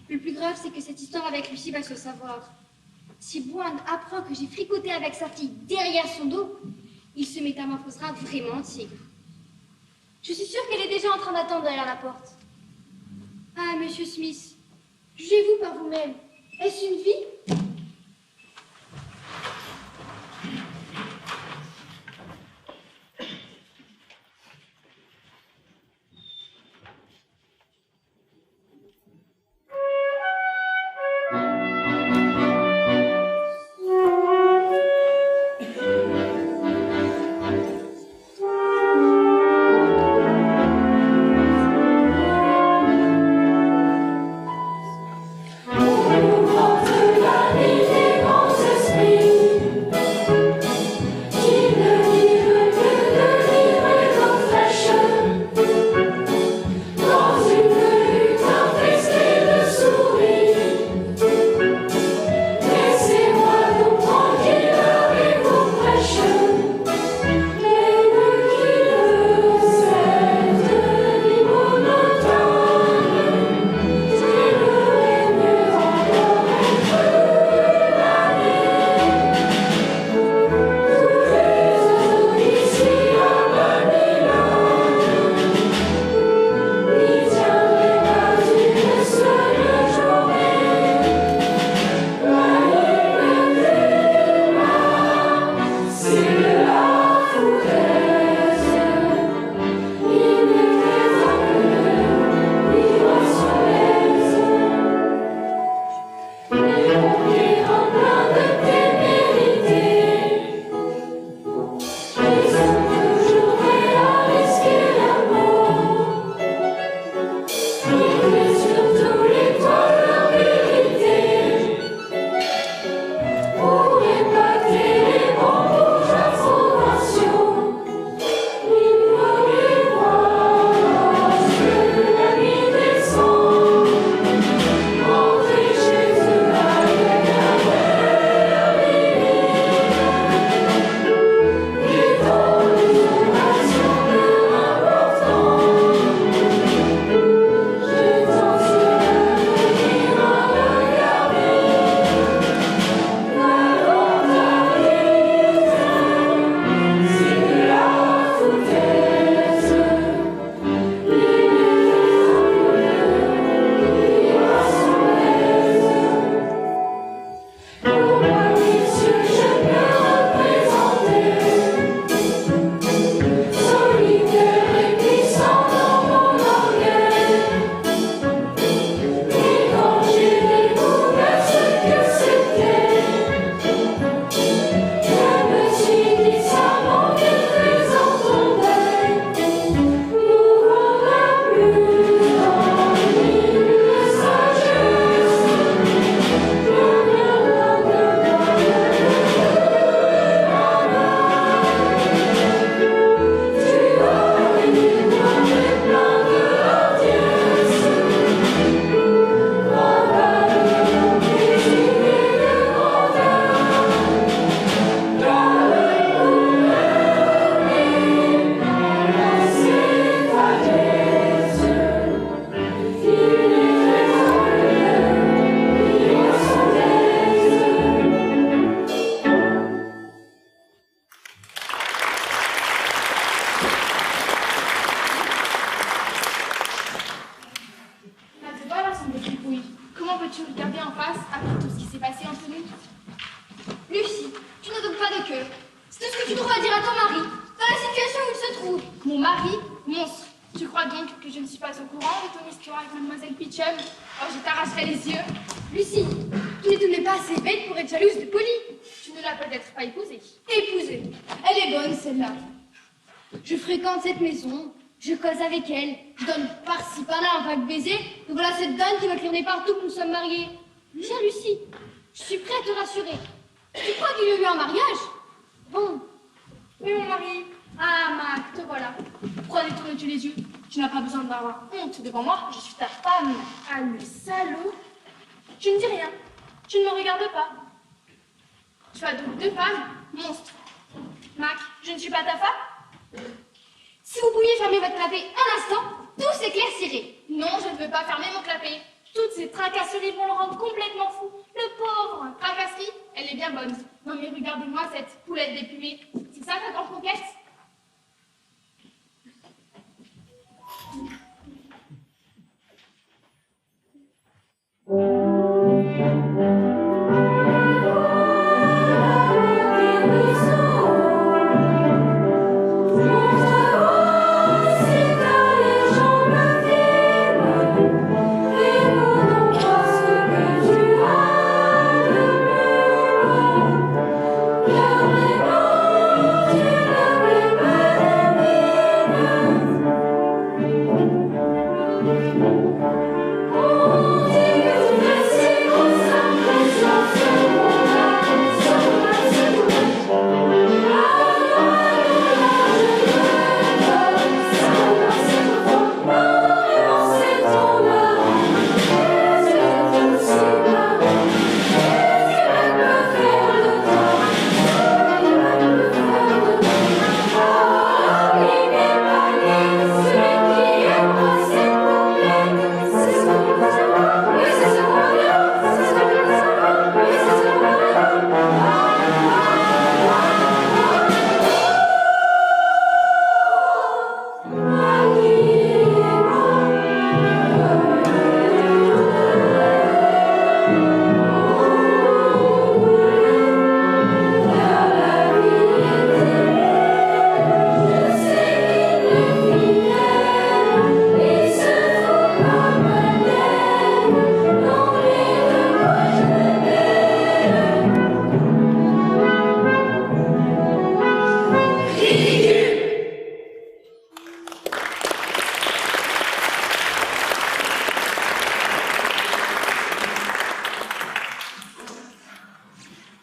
Le plus grave, c'est que cette histoire avec Lucie va se savoir. Si Boine apprend que j'ai fricoté avec sa fille derrière son dos, il se métamorphosera vraiment en tigre. Je suis sûre qu'elle est déjà en train d'attendre derrière la porte. Ah, monsieur Smith, jugez-vous par vous-même. Est-ce une vie? On nous porte la Harry, monstre. Tu crois donc que je ne suis pas au courant de ton histoire avec Mademoiselle Peachum? Oh, je t'arracherai les yeux. Lucie, tu n'es tout de même pas assez bête pour être jalouse de Polly. Tu ne l'as peut-être pas épousée. Épousée. Elle est bonne, celle-là. Je fréquente cette maison, je cause avec elle, je donne par-ci par-là un vague baiser, et voilà cette dame qui m'a clairé partout que nous sommes mariés. Tiens, Lucie, je suis prête à te rassurer. Tu crois qu'il y a eu un mariage? Bon. Oui, mon mari. Ah, Mac, te voilà. Pourquoi détournes-tu les yeux? Tu n'as pas besoin d'avoir honte devant moi, je suis ta femme. Ah, le salaud. Je ne dis rien. Tu ne me regardes pas. Tu as donc 2 femmes, monstre. Mac, je ne suis pas ta femme? Si vous pouviez fermer votre clapet un instant, tout s'éclaircirait. Non, je ne veux pas fermer mon clapet. Toutes ces tracasseries vont le rendre complètement fou. Le pauvre. Tracasserie, elle est bien bonne. Non mais regardez-moi cette poulette dépluée. C'est ça ta grande conquête?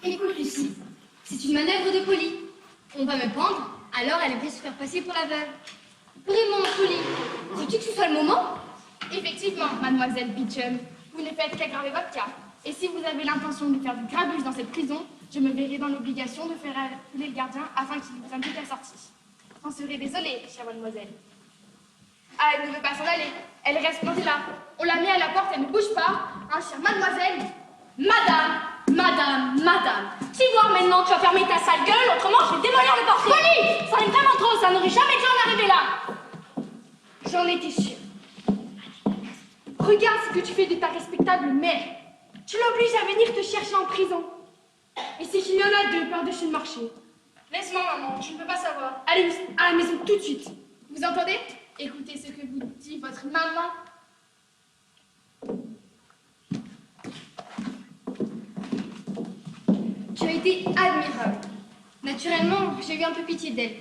Écoute, Lucie, c'est une manœuvre de Polly. On va me pendre, alors elle aimerait se faire passer pour la veuve. Vraiment, Polly, crois-tu que ce soit le moment? Effectivement, mademoiselle Peachum, vous ne faites qu'aggraver votre cas. Et si vous avez l'intention de faire du grabuge dans cette prison, je me verrai dans l'obligation de faire appeler le gardien afin qu'il vous indique la sortie. J'en serai désolée, chère mademoiselle. Ah, elle ne veut pas s'en aller. Elle reste plantée là. On la met à la porte, elle ne bouge pas. Hein, chère mademoiselle? Madame, tu vois maintenant, tu vas fermer ta sale gueule, autrement je vais démolir le portrait. Polly, ça est vraiment trop, ça n'aurait jamais dû en arriver là. J'en étais sûre. Regarde ce que tu fais de ta respectable mère. Tu l'obliges à venir te chercher en prison. Et c'est qu'il y en a 2 par-dessus le marché. Laisse-moi, maman, je ne peux pas savoir. Allez à la maison tout de suite. Vous entendez? Écoutez ce que vous dit votre maman. Tu as été admirable. Naturellement, j'ai eu un peu pitié d'elle.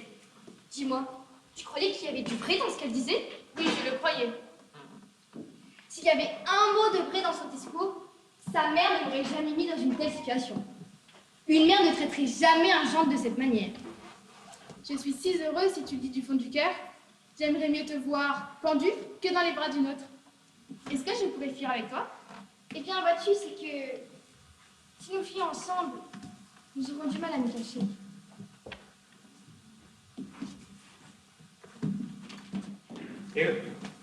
Dis-moi, tu croyais qu'il y avait du vrai dans ce qu'elle disait? Oui, je le croyais. S'il y avait un mot de vrai dans son discours, sa mère ne l'aurait jamais mis dans une telle situation. Une mère ne traiterait jamais un gendre de cette manière. Je suis si heureuse si tu le dis du fond du cœur. J'aimerais mieux te voir pendue que dans les bras d'une autre. Est-ce que je pourrais fuir avec toi? Eh bien, vois-tu, c'est que si nous fuyions ensemble, nous aurons du mal à nous cacher.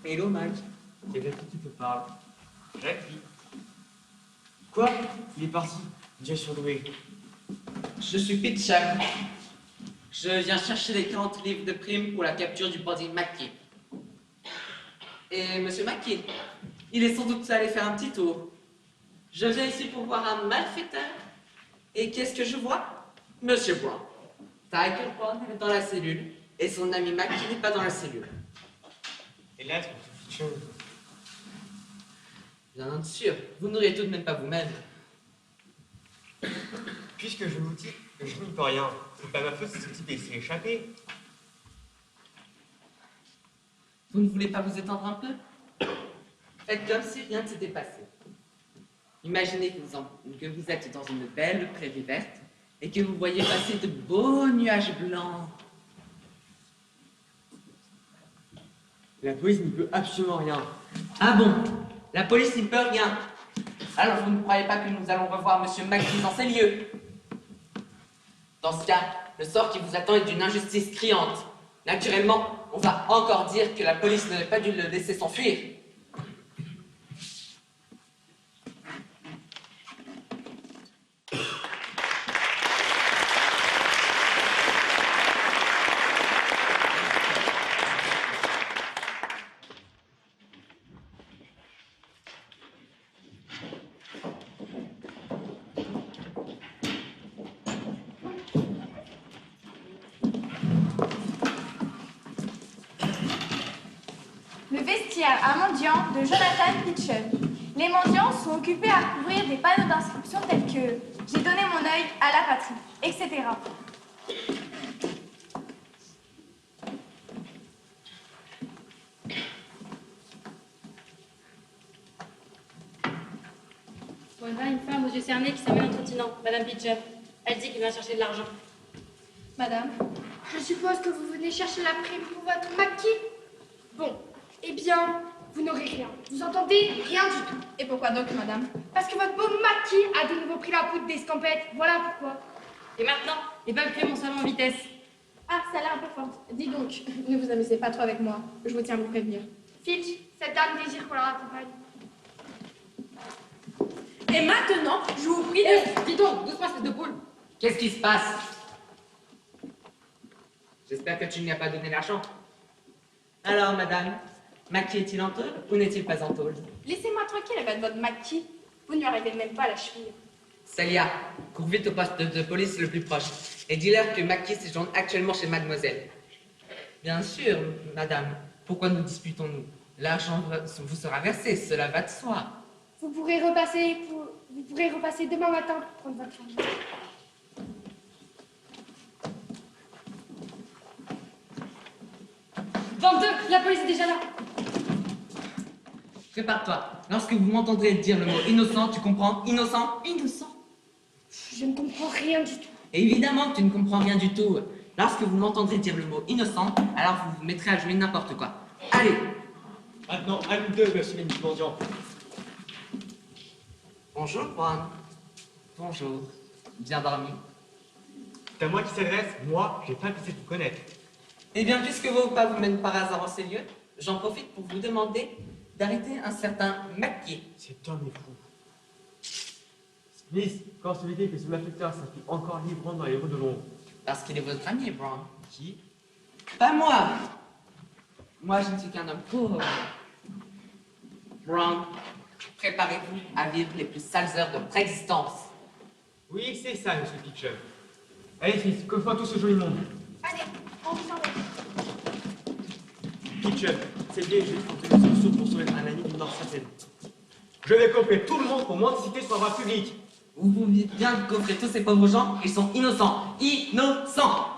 Hello, Mike. C'est de qui tu te parles? Jackie. Quoi? Il est parti. Dieu surdoué. Je suis Peachum. Je viens chercher les 40 livres de prime pour la capture du bandit Mackie. Et monsieur Mackie, il est sans doute allé faire un petit tour. Je viens ici pour voir un malfaiteur. Et qu'est-ce que je vois? Monsieur Brown. Tiger Brown est dans la cellule. et son ami Mac qui n'est pas dans la cellule. Et lettres, Fitchum. Bien sûr, vous n'aurez tout de même pas vous-même. Puisque je vous dis que je n'y peux rien, c'est pas ma faute si ce type s'est échappé. Vous ne voulez pas vous étendre un peu? Faites comme si rien ne s'était passé. Imaginez que vous êtes dans une belle prairie verte et que vous voyez passer de beaux nuages blancs. La police n'y peut absolument rien. Ah bon? La police n'y peut rien. Alors vous ne croyez pas que nous allons revoir Monsieur Mackie dans ces lieux? Dans ce cas, le sort qui vous attend est d'une injustice criante. Naturellement, on va encore dire que la police n'aurait pas dû le laisser s'enfuir. Le vestiaire à mendiants de Jonathan Pitchen. Les mendiants sont occupés à couvrir des panneaux d'inscription tels que « J'ai donné mon œil à la patrie », etc. Voilà une femme aux yeux cernés qui s'amène en trottinant, Madame Pitcher. Elle dit qu'elle vient chercher de l'argent. Madame, je suppose que vous venez chercher la prime pour votre maquis. Bon, eh bien, vous n'aurez rien. Vous entendez? Rien du tout. Et pourquoi donc, madame? Parce que votre beau maquis a de nouveau pris la poudre d'escampette. Voilà pourquoi. Et maintenant, évacuez mon salon en vitesse. Ah, ça a l'air un peu forte. Dis donc, ne vous amusez pas trop avec moi. Je vous tiens à vous prévenir. Filch, cette dame désire qu'on la raccompagne. Et maintenant, je vous prie de... Dis donc, doucement, espèce de poule. Qu'est-ce qui se passe? J'espère que tu n'y as pas donné l'argent. Alors, madame, Mackie est-il en tôle ou n'est-il pas en tôle? Laissez-moi tranquille avec votre maquis. Vous ne lui arrivez même pas à la cheville. Salia, cours vite au poste de police le plus proche et dis-leur que Mackie séjourne actuellement chez mademoiselle. Bien sûr, madame. Pourquoi nous disputons-nous? L'argent vous sera versé, cela va de soi. Vous pourrez repasser demain matin pour prendre votre argent. La police est déjà là. Prépare-toi. Lorsque vous m'entendrez dire le mot innocent, tu comprends? Innocent? Innocent? Je ne comprends rien du tout. Évidemment que tu ne comprends rien du tout. Lorsque vous m'entendrez dire le mot innocent, alors vous vous mettrez à jouer n'importe quoi. Allez! Maintenant, à nous deux, monsieur les mendiants. Bonjour, Juan. Bonjour. Bien dormi. C'est à moi qui s'adresse, moi, j'ai pas essayé de vous connaître. Eh bien, puisque vos pas vous mènent par hasard en ces lieux, j'en profite pour vous demander d'arrêter un certain Mackie. Cet homme est fou. Smith, quand se dit que ce malfaiteur s'appuie encore librement dans les rues de Londres? Parce qu'il est votre ami, Brown. Qui? Pas moi! Moi, je ne suis qu'un homme pauvre. Brown, préparez-vous à vivre les plus sales heures de votre existence. Oui, c'est ça, monsieur Pitcher. Allez, Smith, coffre-moi tout ce joli monde. Allez, on vous en va. Pitcher, c'est bien juste pour que une solution pour sauver un ami d'une mort certaine. Je vais coffrer tout le monde pour mendicité sur la voie publique. Vous pouvez bien coffrer tous ces pauvres gens, ils sont innocents. Innocents!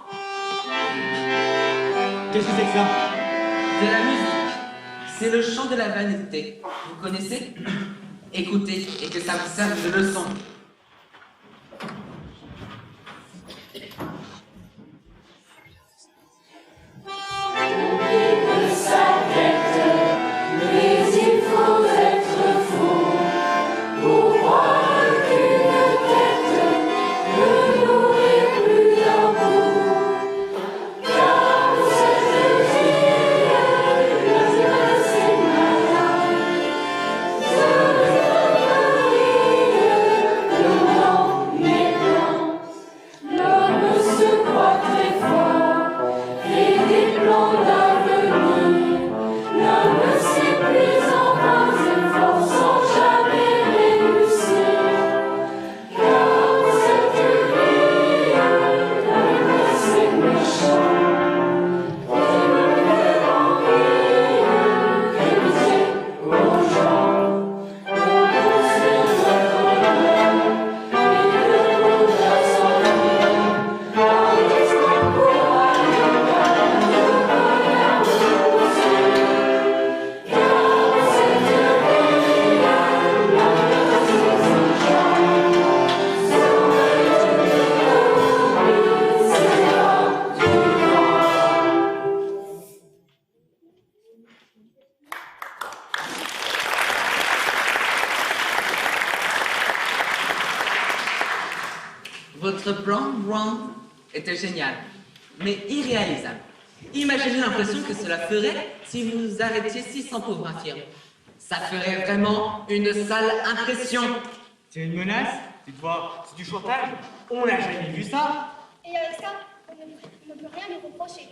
Qu'est-ce que c'est que ça? De la musique. C'est le chant de la vanité. Vous connaissez? Écoutez et que ça vous serve de leçon. Mais il faut être fou pour croire qu'une tête ne nourrit plus d'un bout. Car cette fille est assez malade, se nourrit Votre plan, Ron, était génial, mais irréalisable. Imaginez l'impression que cela ferait si vous arrêtiez 600 pauvres infirmes. Ça ferait vraiment une sale impression. C'est une menace? Tu te vois, c'est du chantage? On n'a jamais vu ça. Et avec ça, on ne peut rien lui reprocher.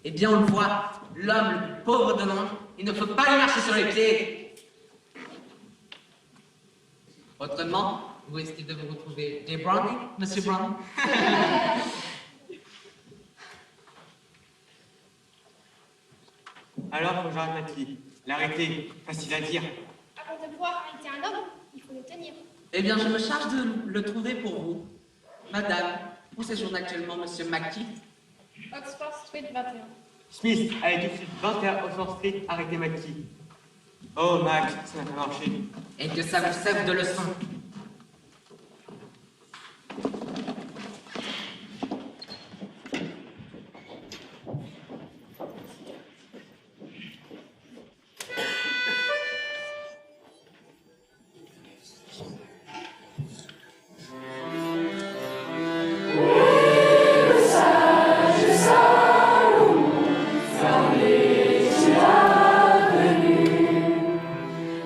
Eh bien, on le voit, l'homme le plus pauvre de Londres, il ne faut pas lui marcher sur les pieds. Autrement, vous risquez de vous retrouver des brownies, Monsieur Brown. Alors, faut que j'arrête ma fille. L'arrêter, facile à dire. Avant de pouvoir arrêter un homme, il faut le tenir. Eh bien, je me charge de le trouver pour vous. Madame, où séjourne actuellement Monsieur Mackie? Oxford Street 21. Smith, allez tout de suite, 21 Oxford Street, arrêtez Mackie. Oh, Mac, ça n'a pas marché. Et que ça vous serve de leçon.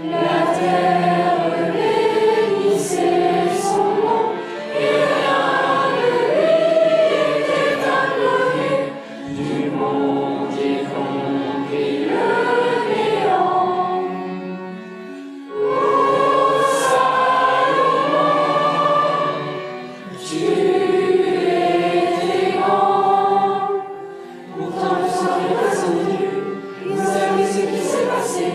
La terre bénissait son nom, et rien de lui était inconnue. Du monde il comprit le néant. Ô Salomon, tu étais grand. Pourtant le soir n'est pas venu, nous savons ce qui s'est passé.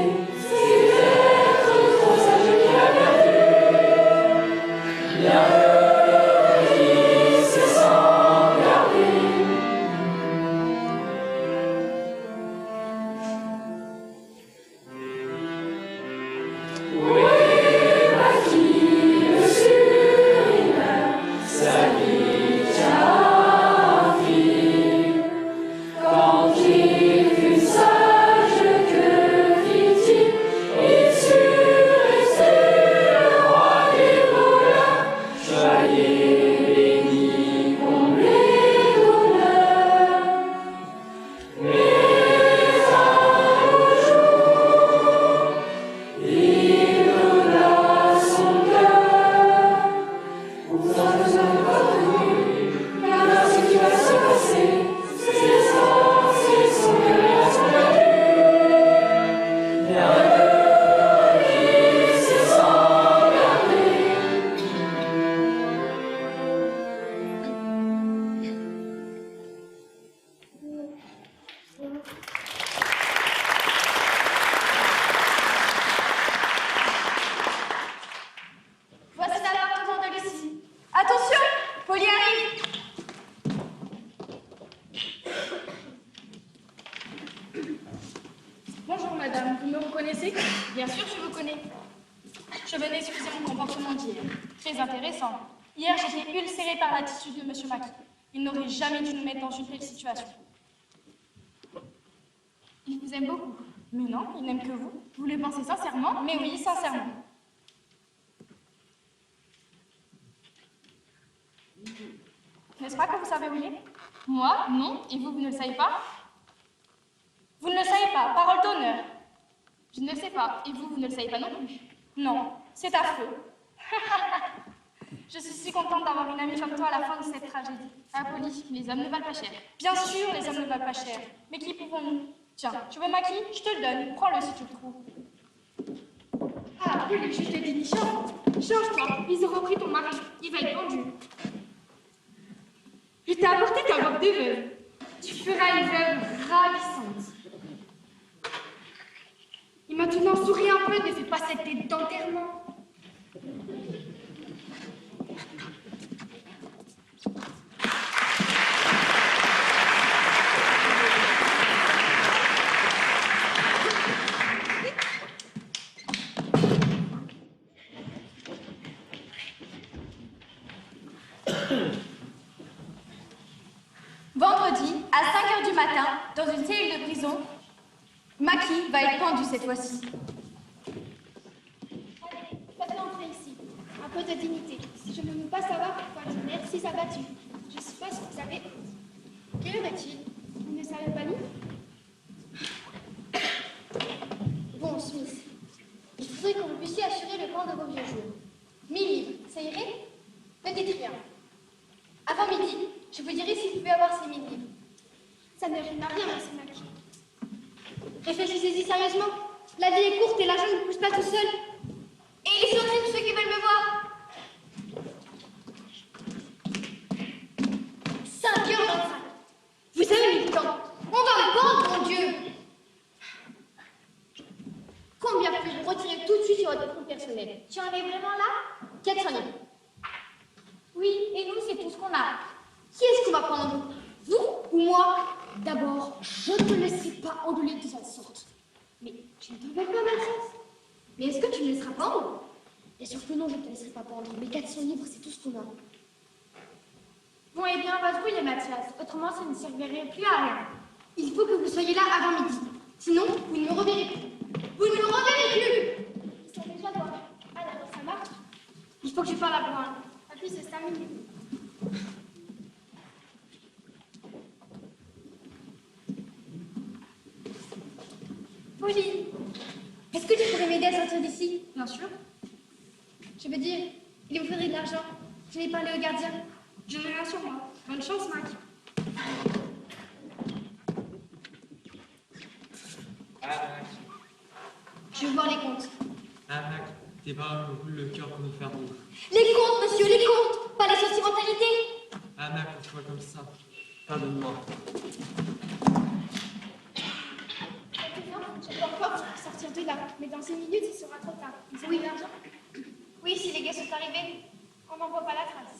Quand il fut sage, que fit-il? Il sut rester le roi des voleurs, choyé, béni, comblé d'honneur. Mais un beau jour, il donna son cœur. Pourtant je n'ai pas connu, regarde ce qui va se passer. C'est son cœur perdu. Rien ne dit, c'est sans garder. Voici l'appartement de Lucie. Attention, Polly arrive. Bonjour madame, vous me reconnaissez? Bien sûr, je vous connais. Je venais excuser mon comportement d'hier. Très intéressant. Hier, j'étais ulcérée par l'attitude de monsieur Mackie. Il n'aurait jamais dû nous mettre dans une telle situation. Il vous aime beaucoup. Mais non, il n'aime que vous. Vous le pensez sincèrement? Mais oui, sincèrement. N'est-ce pas que vous savez où il est? Moi, non. Et vous, vous ne le savez pas? Vous ne le savez pas, parole d'honneur. Je ne le sais pas. Et vous, vous ne le savez pas non plus. Non, c'est affreux. Je suis si contente d'avoir une amie comme toi à la fin de cette tragédie. Ah, Polly, les hommes ne valent pas cher. Bien sûr, les hommes ne valent pas cher. Mais qui pouvons-nous? Tiens, tu veux Mackie? Je te le donne. Prends-le si tu le trouves. Ah, Polly, je t'ai dit, change. Change-toi. Ils auront pris ton mari. Il va être pendu. Je t'ai apporté ta robe de veuve. Tu feras une veuve ravissante. Et maintenant, souris un peu, ne fais pas cette tête d'enterrement. Vendredi, à 5h du matin, dans une cellule de prison, Mackie va être pendu cette fois-ci. Allez, faites-le entrer ici. Un peu de dignité. Si je ne veux pas savoir pourquoi dire merci suis abattue. Je suppose que vous avez honte. Quelle heure est-il? Vous ne savez pas lire? Bon, Smith, il faudrait que vous puissiez assurer le camp de vos vieux jours. 1000 livres, ça irait? Ne dites rien. Avant midi, je vous dirai si vous pouvez avoir ces 1000 livres. Ça ne rime à rien, merci Mac. Réfléchissez-y sérieusement. La vie est courte et l'argent ne pousse pas tout seul. Et il est sur tous ceux qui veulent me voir. 5h25. Vous avez le temps. On va me pendre, mon Dieu. Combien puis-je vous retirer tout de suite sur votre compte personnel? Tu en es vraiment là? 400 000. Oui, et nous, c'est tout ce qu'on a. Qui est-ce qu'on va prendre? Vous ou moi? D'abord, je ne te laisserai pas engueuler de cette sorte. Mais tu ne t'en veux pas, Mathias? Mais est-ce que tu me laisseras pendre? Bien sûr que non, je ne te laisserai pas pendre. Mais 400 livres, c'est tout ce qu'on a. Bon, eh bien, on va se brouiller, Mathias. Autrement, ça ne servirait plus à rien. Il faut que vous soyez là avant midi. Sinon, vous ne me reverrez plus. Vous ne me reverrez plus! Ils sont déjà loin. Alors, ça marche? Il faut que je parle à Brun. En plus, c'est 5 minutes. Pauline, est-ce que tu pourrais m'aider à sortir d'ici? Bien sûr. Je veux dire, il me faudrait de l'argent. Je vais parler au gardien. Je n'ai rien sur moi. Bonne chance, Mac. Ah, Mac. Je veux voir les comptes. Ah, Mac, t'es pas le cœur pour nous faire rouge. Les comptes, monsieur, les comptes! Pas les sentimentalités! Ah, Mac, on se voit comme ça. Pardonne-moi. Je peux encore sortir de là, mais dans 6 minutes, il sera trop tard. Vous avez de l'argent? Oui, si les gars sont arrivés, on n'en voit pas la trace.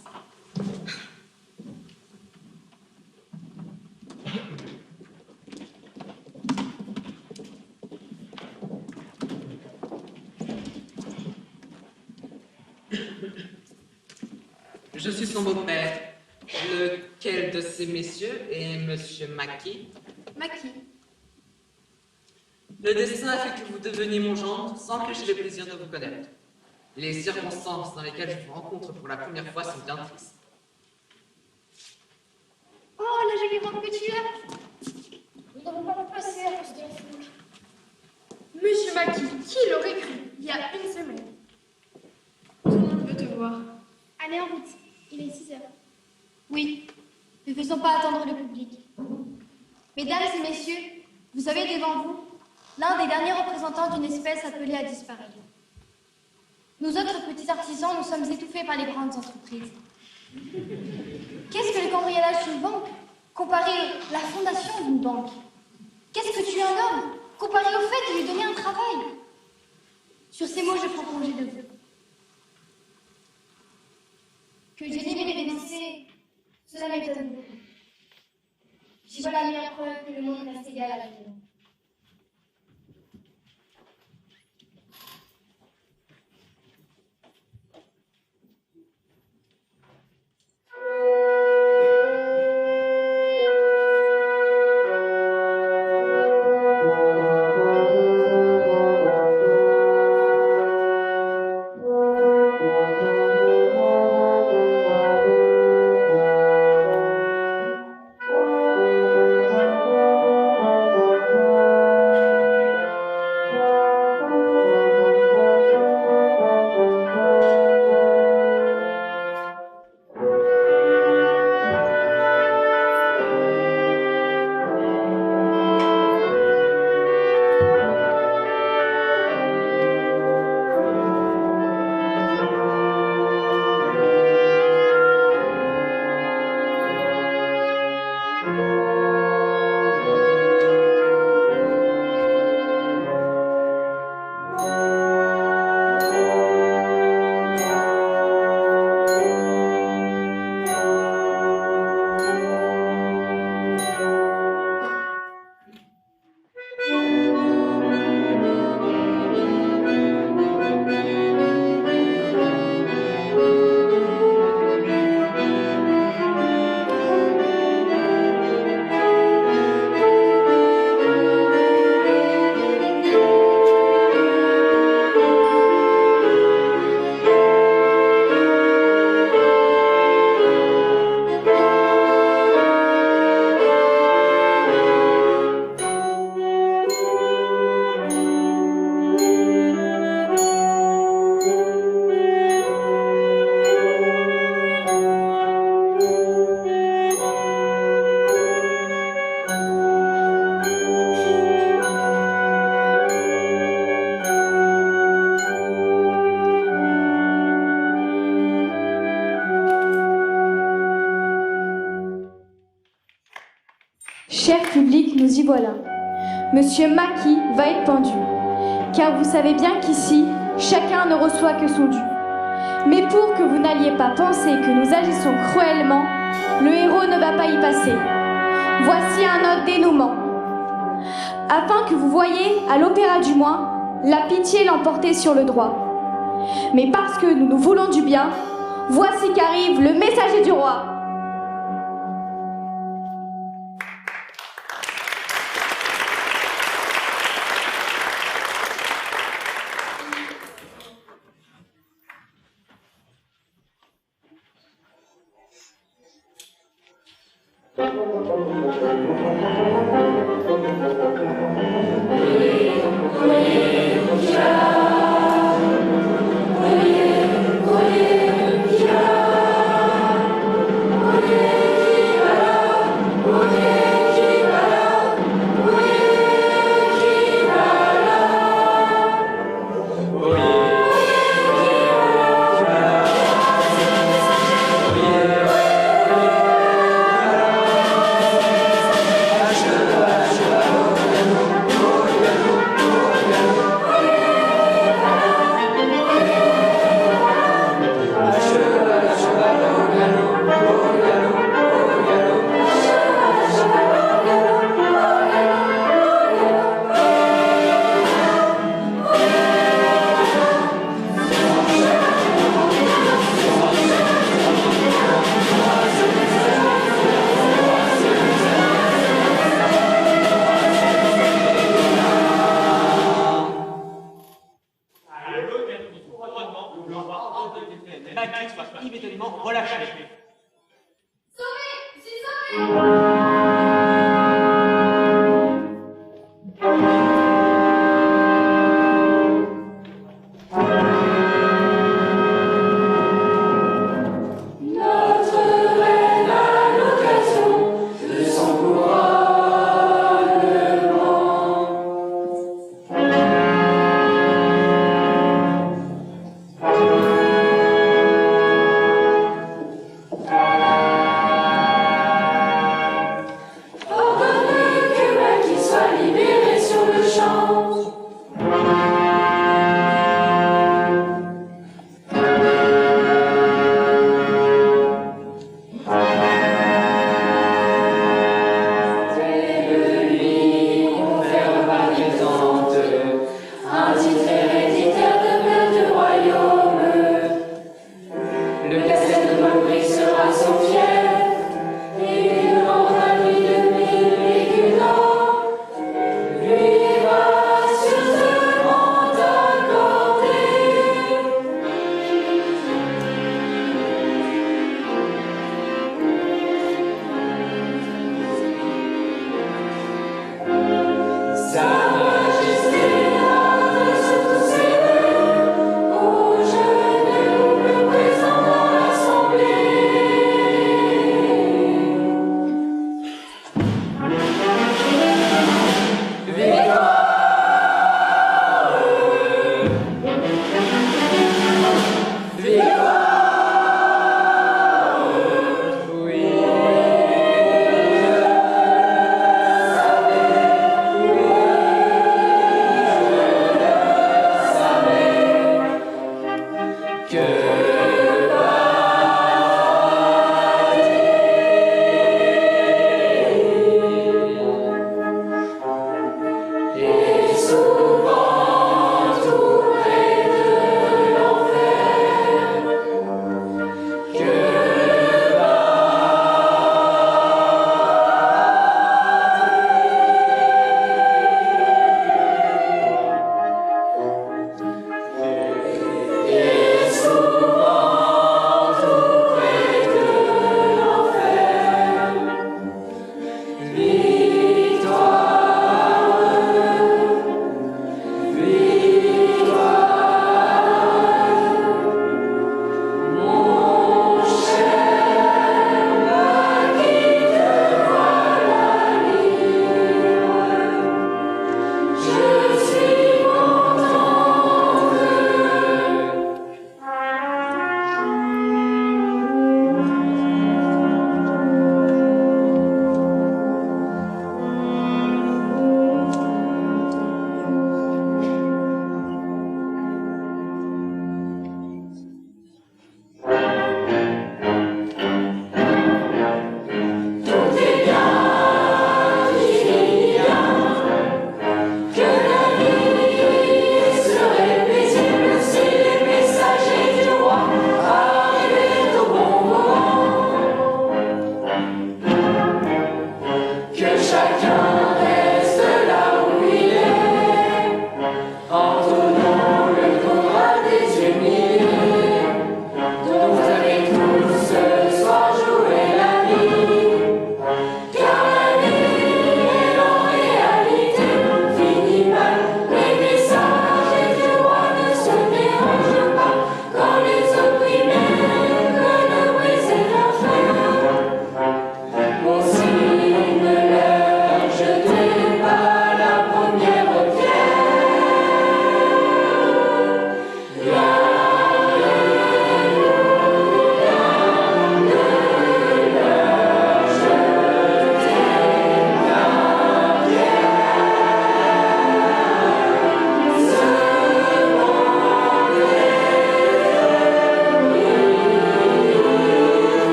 Je suis son beau-père. Lequel de ces messieurs est Monsieur Mackie? Mackie. Le destin a fait que vous deveniez mon gendre sans que j'aie le plaisir de vous connaître. Les circonstances dans lesquelles je vous rencontre pour la première fois sont bien tristes. Oh, la jolie robe que tu as! Nous n'avons pas passé à cause de la foule. Monsieur Mackie, qui l'aurait cru il y a une semaine? Tout le monde veut te voir. Allez en route, il est 6 heures. Oui, ne faisons pas attendre le public. Mesdames et messieurs, vous avez devant vous l'un des derniers représentants d'une espèce appelée à disparaître. Nous autres petits artisans, nous sommes étouffés par les grandes entreprises. Qu'est-ce que le cambriolage d'une banque comparé à la fondation d'une banque? Qu'est-ce que tuer un homme comparé au fait de lui donner un travail? Sur ces mots, je prends congé de vous. Que Dieu n'ait dénoncé, cela m'étonne beaucoup. J'y vois la meilleure preuve que le monde reste égal à la vie. Cher public, nous y voilà. Monsieur Maki va être pendu, car vous savez bien qu'ici, chacun ne reçoit que son dû. Mais pour que vous n'alliez pas penser que nous agissons cruellement, le héros ne va pas y passer. Voici un autre dénouement. Afin que vous voyiez, à l'opéra du moins, la pitié l'emporter sur le droit. Mais parce que nous nous voulons du bien, voici qu'arrive le messager du roi. Maki soit immédiatement relâché.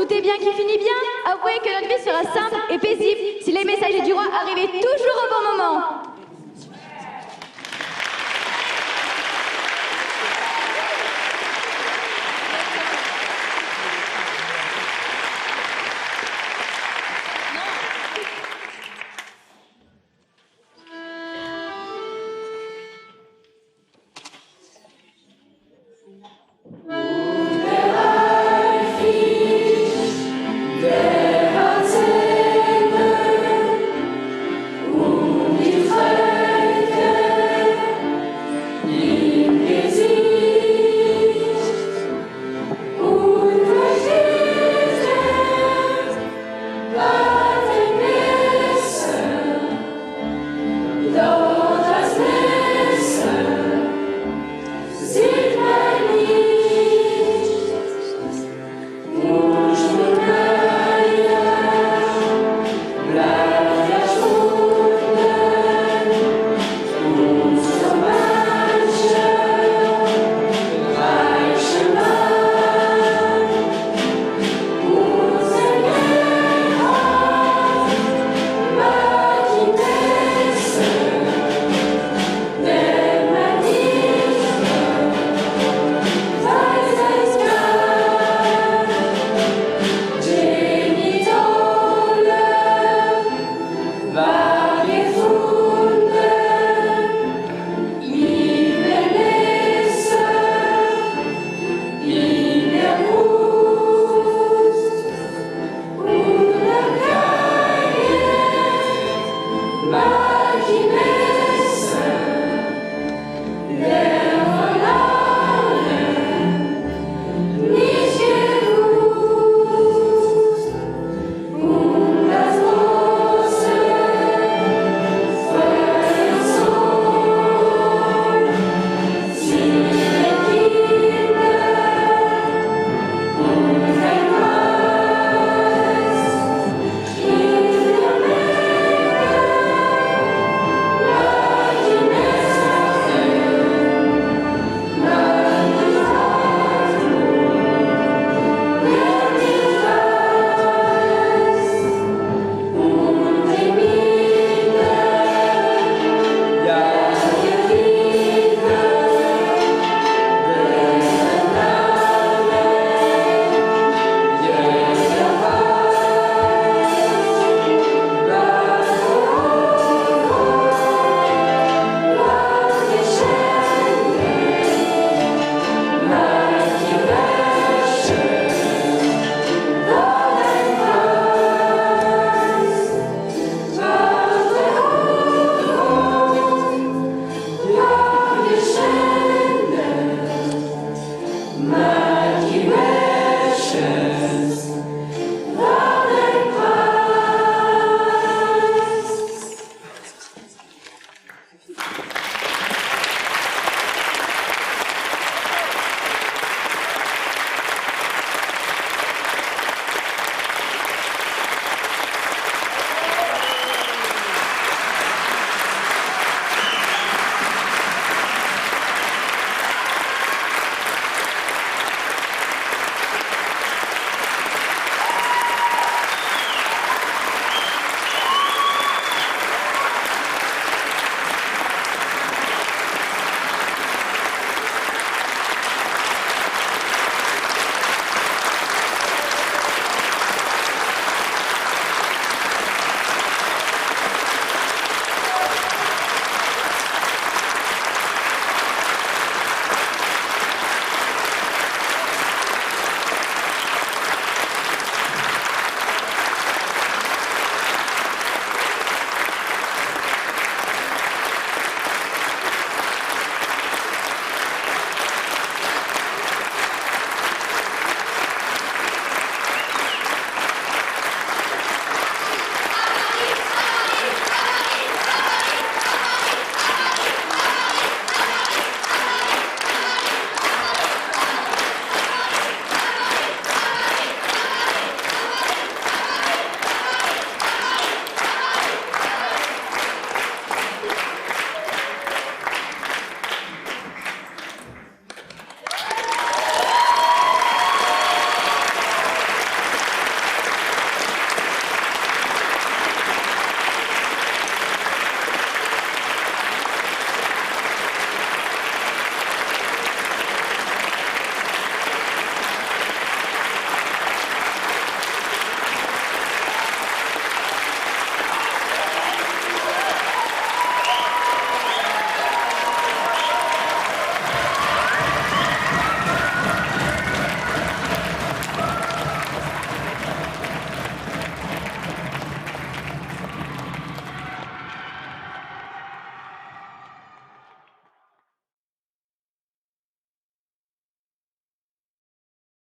doutez bien qu'il finit bien. Avouez que notre vie sera simple et paisible si les messagers du roi arrivaient toujours au bon moment. Bye.